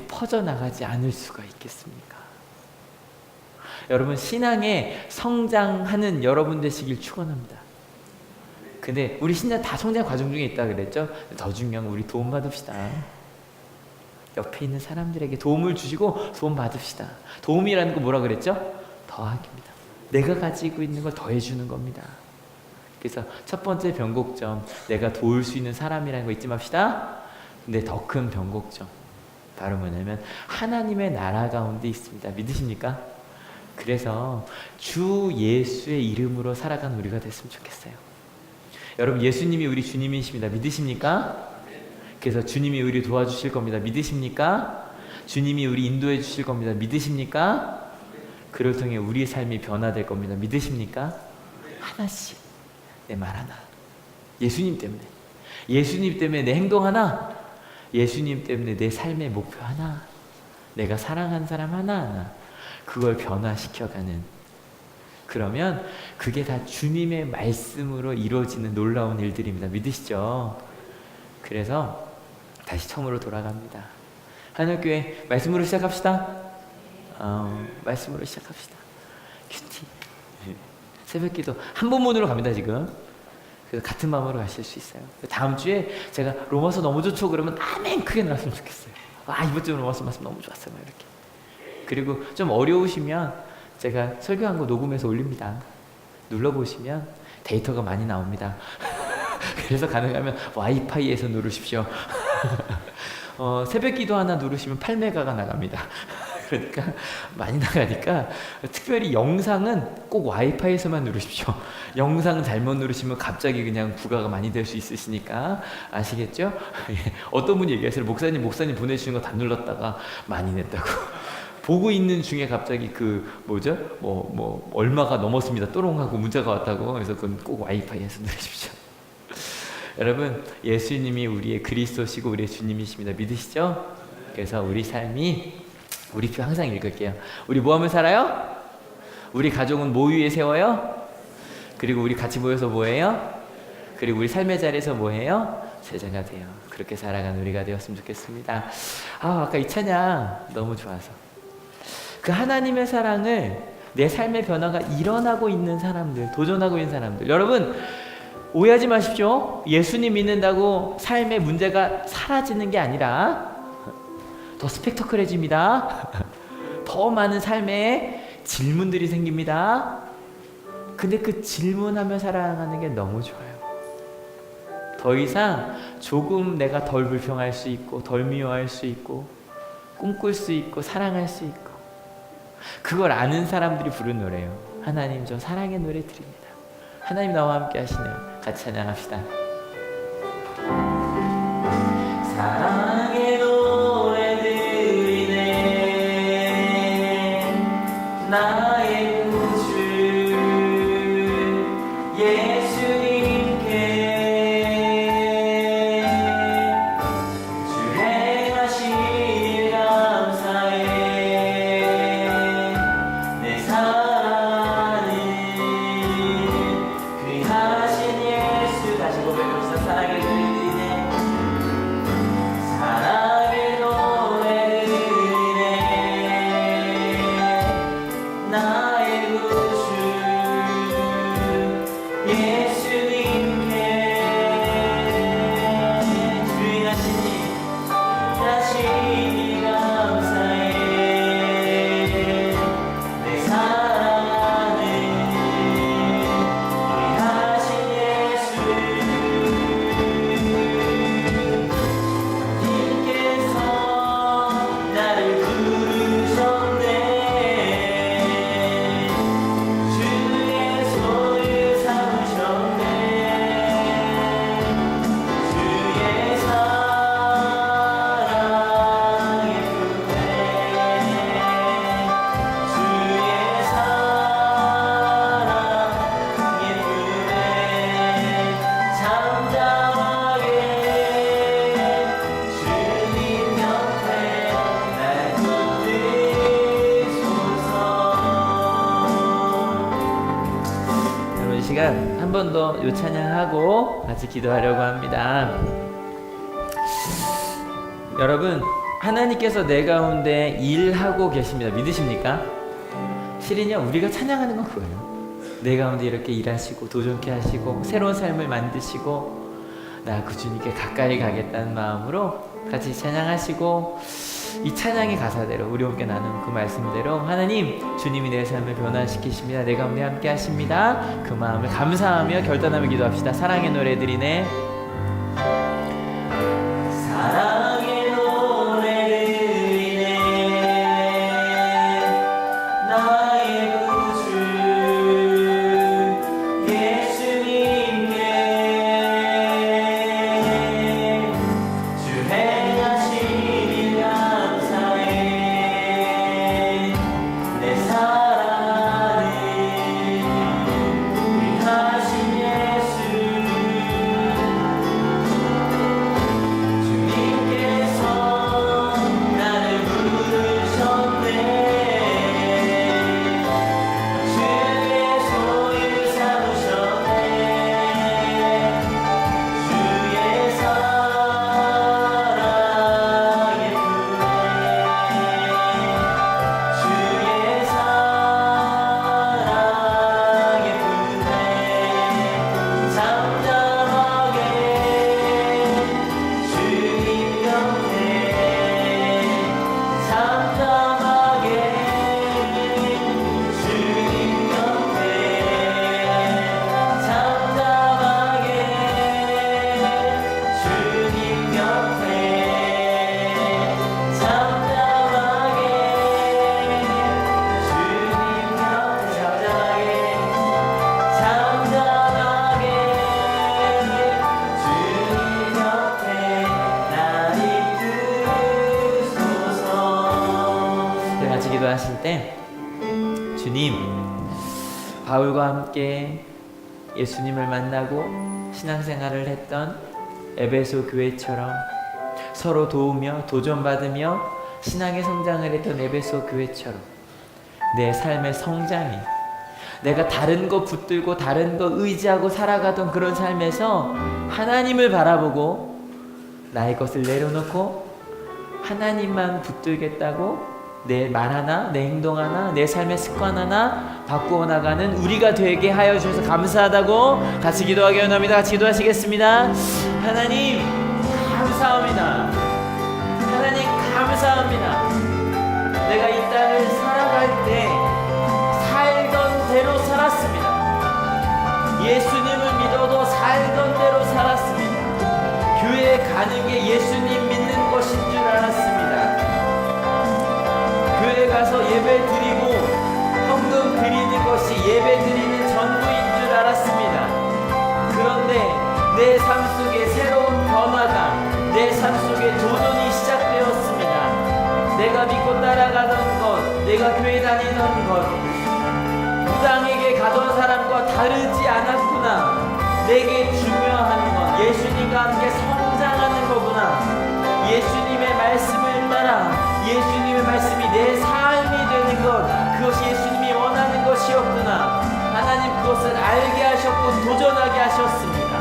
퍼져나가지 않을 수가 있겠습니까? 여러분, 신앙에 성장하는 여러분 되시길 축원합니다. 근데 우리 신앙 다 성장 과정 중에 있다 그랬죠? 더 중요한 건 우리 도움 받읍시다. 옆에 있는 사람들에게 도움을 주시고 도움 받읍시다. 도움이라는 거 뭐라 그랬죠? 더하기입니다. 내가 가지고 있는 걸 더해주는 겁니다. 그래서 첫 번째 변곡점, 내가 도울 수 있는 사람이라는 거 잊지 맙시다. 근데 더 큰 변곡점, 바로 뭐냐면 하나님의 나라 가운데 있습니다. 믿으십니까? 그래서 주 예수의 이름으로 살아가는 우리가 됐으면 좋겠어요. 여러분, 예수님이 우리 주님이십니다. 믿으십니까? 그래서 주님이 우리 도와주실 겁니다. 믿으십니까? 주님이 우리 인도해 주실 겁니다. 믿으십니까? 그를 통해 우리의 삶이 변화될 겁니다. 믿으십니까? 하나씩, 내 말 하나, 예수님 때문에 내 행동 하나, 예수님 때문에 내 삶의 목표 하나, 내가 사랑하는 사람 하나하나, 그걸 변화시켜가는, 그러면 그게 다 주님의 말씀으로 이루어지는 놀라운 일들입니다. 믿으시죠? 그래서 다시 처음으로 돌아갑니다. 하늘교회 말씀으로 시작합시다. 말씀으로 시작합시다. 큐티. 새벽기도 한 본문으로 갑니다 지금. 그래서 같은 마음으로 가실 수 있어요. 다음 주에 제가 로마서 너무 좋죠 그러면 아멘 크게 나왔으면 좋겠어요. 이번 주 로마서 말씀 너무 좋았어요. 이렇게. 그리고 좀 어려우시면 제가 설교한 거 녹음해서 올립니다. 눌러보시면 데이터가 많이 나옵니다. 그래서 가능하면 와이파이에서 누르십시오. 새벽기도 하나 누르시면 8메가가 나갑니다. 그러니까 많이 나가니까 특별히 영상은 꼭 와이파이에서만 누르십시오. 영상 잘못 누르시면 갑자기 그냥 부가가 많이 될 수 있으시니까 아시겠죠? 어떤 분이 얘기하세요. 목사님 보내주시는 거 다 눌렀다가 많이 냈다고. 보고 있는 중에 갑자기 얼마가 넘었습니다. 또롱하고 문자가 왔다고. 그래서 그건 꼭 와이파이에서 누르십시오. 여러분, 예수님이 우리의 그리스도시고 우리의 주님이십니다. 믿으시죠? 그래서 우리 삶이, 우리 표 항상 읽을게요. 우리 뭐 하면 살아요? 우리 가족은 뭐 위에 세워요? 그리고 우리 같이 모여서 뭐 해요? 그리고 우리 삶의 자리에서 뭐 해요? 제자가 돼요. 그렇게 살아가는 우리가 되었으면 좋겠습니다. 아까 이 찬양 너무 좋아서. 그 하나님의 사랑을 내 삶의 변화가 일어나고 있는 사람들, 도전하고 있는 사람들. 여러분, 오해하지 마십시오. 예수님 믿는다고 삶의 문제가 사라지는 게 아니라 더 스펙터클해집니다. 더 많은 삶에 질문들이 생깁니다. 근데 그 질문하며 살아가는 게 너무 좋아요. 더 이상 조금 내가 덜 불평할 수 있고, 덜 미워할 수 있고, 꿈꿀 수 있고, 사랑할 수 있고, 그걸 아는 사람들이 부른 노래예요. 하나님, 저 사랑의 노래 드립니다. 하나님 나와 함께 하시네요. 같이 찬양합시다. 사랑의 노래 드리네, 나의 구주 예수님께 주 행하신 일 감사해. 내 사랑하는 귀하신 예수. 다시 고백합시다. 사랑의 노래 드리네, 사랑의 노래 드리네, 나의 시간 한 번 더 요 찬양하고 같이 기도하려고 합니다. 여러분, 하나님께서 내 가운데 일하고 계십니다. 믿으십니까? 실은요, 우리가 찬양하는 건 그거예요. 내 가운데 이렇게 일하시고 도전케 하시고 새로운 삶을 만드시고 나 그 주님께 가까이 가겠다는 마음으로 같이 찬양하시고, 이 찬양의 가사대로 우리 함께 나눈 그 말씀대로 하나님, 주님이 내 삶을 변화시키십니다. 내 가운데 함께 하십니다. 그 마음을 감사하며 결단하며 기도합시다. 사랑의 노래 드리네. 사랑의 노래 드리네 나의 구주 예수님께 주 행하신 일 감사해 내 사랑하는 일하신 예수 주님께서 나를 부르셨네 주의 소유 삼으셨네 주의 사랑의 불에 주의 사랑의 불에 잠잠하게 주님 곁에 잠잠하게 주님 곁에 잠잠하게 주님 곁에 잠잠하게 주님 곁에 날 이끌소서. 같이 기도하실 때, 주님, 바울과 함께 예수님을 만나고 신앙생활을 했던 에베소 교회처럼 서로 도우며 도전받으며 신앙의 성장을 했던 에베소 교회처럼 내 삶의 성장이, 내가 다른 거 붙들고 다른 거 의지하고 살아가던 그런 삶에서 하나님을 바라보고 나의 것을 내려놓고 하나님만 붙들겠다고 내 말 하나, 내 행동 하나, 내 삶의 습관 하나 바꾸어 나가는 우리가 되게 하여 주셔서 감사하다고 같이 기도하기 원합니다. 같이 기도하시겠습니다. 하나님 감사합니다. 하나님 감사합니다. 내가 이 땅을 살아갈 때 살던 대로 살았습니다. 예수님을 믿어도 살던 대로 살았습니다. 교회에 가는 게 예수님 믿는 것인 줄 알았습니다. 교회 가서 예배 드리고 헌금 드리는 것이 예배 드리는 전부인 줄 알았습니다. 그런데 내 삶 속에 새로운 변화가, 내 삶 속에 도전이 시작되었습니다. 내가 믿고 따라가던 것, 내가 교회 다니던 것, 무당에게 가던 사람과 다르지 않았구나. 내게 중요한 건 예수님과 함께 성장하는 거구나. 예수님의 말씀을 따라 예수님의 말씀이 내 삶이 되는 것, 그것이 예수님이 원하는 것이었구나. 하나님 그것을 알게 하셨고 도전하게 하셨습니다.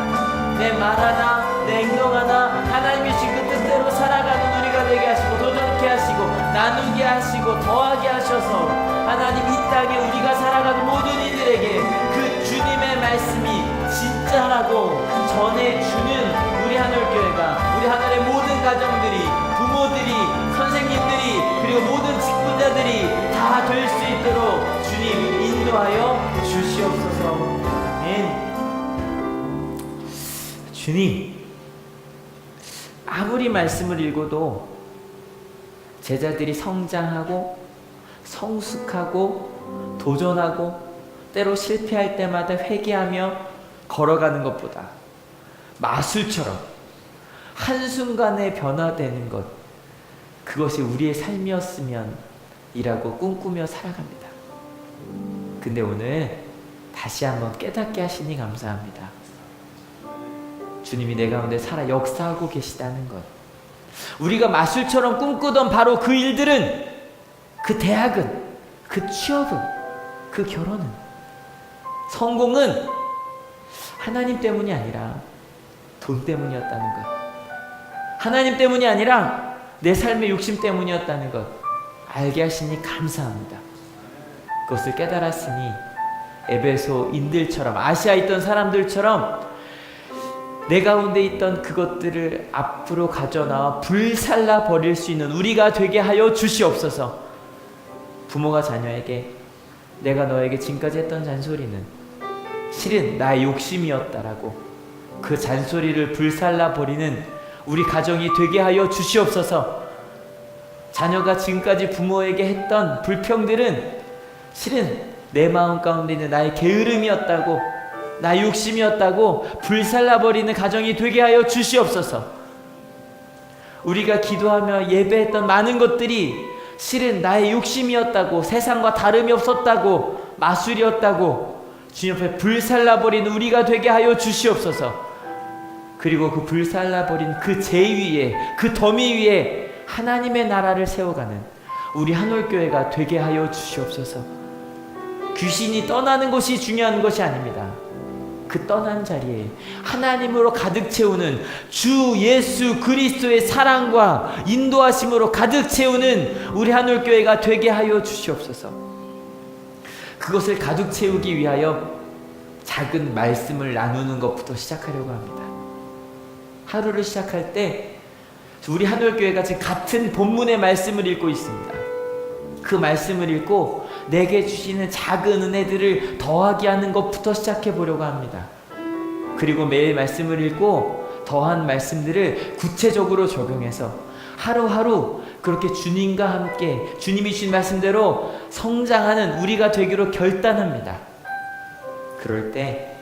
내 말 하나, 내 행동 하나 하나님이 주신 그 뜻대로 살아가는 우리가 되게 하시고 도전케 하시고 나누게 하시고 더하게 하셔서 하나님 이 땅에 우리가 살아가는 모든 이들에게 그 주님의 말씀이 진짜라고 전해주는 우리 하늘교회가, 우리 하늘의 모든 가정들이, 부모들이, 선생님들이, 그리고 모든 직분자들이 다 될 수 있도록 주님 인도하여 주시옵소서. 아멘. 주님, 아무리 말씀을 읽어도 제자들이 성장하고 성숙하고 도전하고 때로 실패할 때마다 회개하며 걸어가는 것보다 마술처럼 한순간에 변화되는 것, 그것이 우리의 삶이었으면 이라고 꿈꾸며 살아갑니다. 근데 오늘 다시 한번 깨닫게 하시니 감사합니다. 주님이 내 가운데 살아 역사하고 계시다는 것, 우리가 마술처럼 꿈꾸던 바로 그 일들은, 그 대학은, 그 취업은, 그 결혼은, 성공은 하나님 때문이 아니라 돈 때문이었다는 것, 하나님 때문이 아니라 내 삶의 욕심 때문이었다는 것 알게 하시니 감사합니다. 그것을 깨달았으니 에베소인들처럼, 아시아에 있던 사람들처럼 내 가운데 있던 그것들을 앞으로 가져나와 불살라 버릴 수 있는 우리가 되게 하여 주시옵소서. 부모가 자녀에게 내가 너에게 지금까지 했던 잔소리는 실은 나의 욕심이었다라고 그 잔소리를 불살라 버리는 우리 가정이 되게 하여 주시옵소서. 자녀가 지금까지 부모에게 했던 불평들은 실은 내 마음 가운데 있는 나의 게으름이었다고, 나의 욕심이었다고 불살라 버리는 가정이 되게 하여 주시옵소서. 우리가 기도하며 예배했던 많은 것들이 실은 나의 욕심이었다고, 세상과 다름이 없었다고, 마술이었다고 주님 앞에 불살라 버리는 우리가 되게 하여 주시옵소서. 그리고 그 불살라 버린 그 죄 위에, 그 더미 위에 하나님의 나라를 세워가는 우리 한올교회가 되게 하여 주시옵소서. 귀신이 떠나는 것이 중요한 것이 아닙니다. 그 떠난 자리에 하나님으로 가득 채우는 주 예수 그리스도의 사랑과 인도하심으로 가득 채우는 우리 한올교회가 되게 하여 주시옵소서. 그것을 가득 채우기 위하여 작은 말씀을 나누는 것부터 시작하려고 합니다. 하루를 시작할 때 우리 한올교회가 지금 같은 본문의 말씀을 읽고 있습니다. 그 말씀을 읽고 내게 주시는 작은 은혜들을 더하게 하는 것부터 시작해 보려고 합니다. 그리고 매일 말씀을 읽고 더한 말씀들을 구체적으로 적용해서 하루하루 그렇게 주님과 함께 주님이 주신 말씀대로 성장하는 우리가 되기로 결단합니다. 그럴 때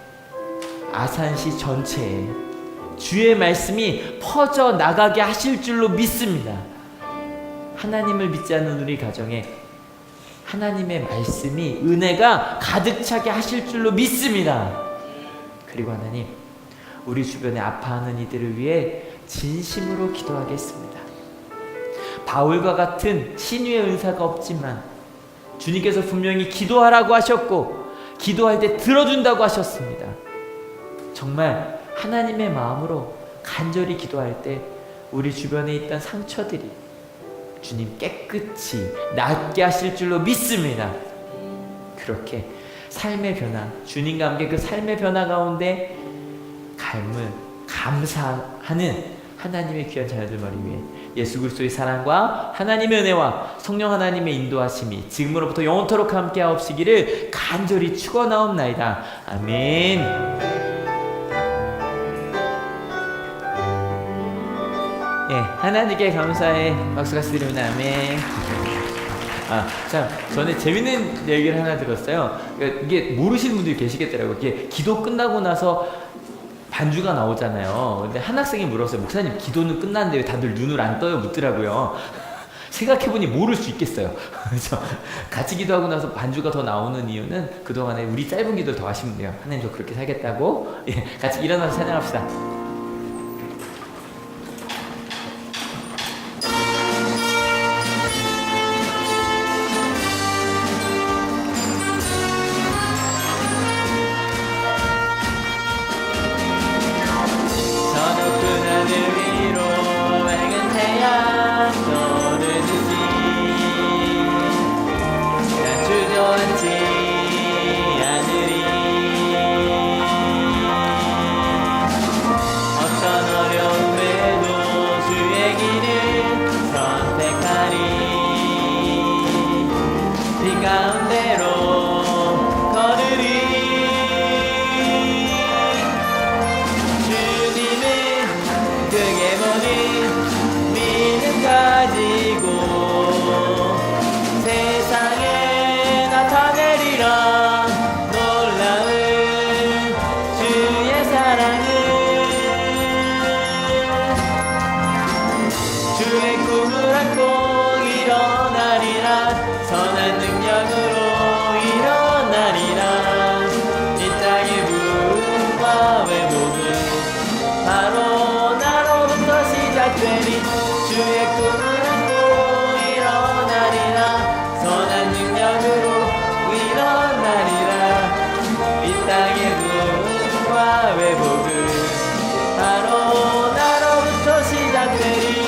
아산시 전체에 주의 말씀이 퍼져 나가게 하실 줄로 믿습니다. 하나님을 믿지 않는 우리 가정에 하나님의 말씀이, 은혜가 가득 차게 하실 줄로 믿습니다. 그리고 하나님, 우리 주변에 아파하는 이들을 위해 진심으로 기도하겠습니다. 바울과 같은 신유의 은사가 없지만 주님께서 분명히 기도하라고 하셨고 기도할 때 들어준다고 하셨습니다. 정말 하나님의 마음으로 간절히 기도할 때 우리 주변에 있던 상처들이 주님 깨끗이 낫게 하실 줄로 믿습니다. 그렇게 삶의 변화, 주님과 함께 그 삶의 변화 가운데 감사하는 하나님의 귀한 자녀들 머리 위에 예수 그리스도의 사랑과 하나님의 은혜와 성령 하나님의 인도하심이 지금으로부터 영원토록 함께 하옵시기를 간절히 축원하옵나이다. 아멘. 예, 하나님께 감사의 박수 같이 드립니다. 아멘. 참, 전에 재밌는 얘기를 하나 들었어요. 그러니까 이게 모르시는 분들이 계시겠더라고요. 이게 기도 끝나고 나서 반주가 나오잖아요. 근데 한 학생이 물었어요. 목사님, 기도는 끝났는데 왜 다들 눈을 안 떠요? 묻더라고요. 생각해보니 모를 수 있겠어요. 그래서 같이 기도하고 나서 반주가 더 나오는 이유는 그동안에 우리 짧은 기도를 더 하시면 돼요. 하나님, 저 그렇게 살겠다고. 예, 같이 일어나서 찬양합시다. 이 땅의 부흥과 회복은 바로 나로부터 시작되리.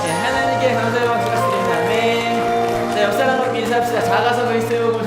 네, 하나님께 감사의 박수 드립니다. 아멘. 자, 옆 사람과 인사합시다. 작아서 그리스도의 복음을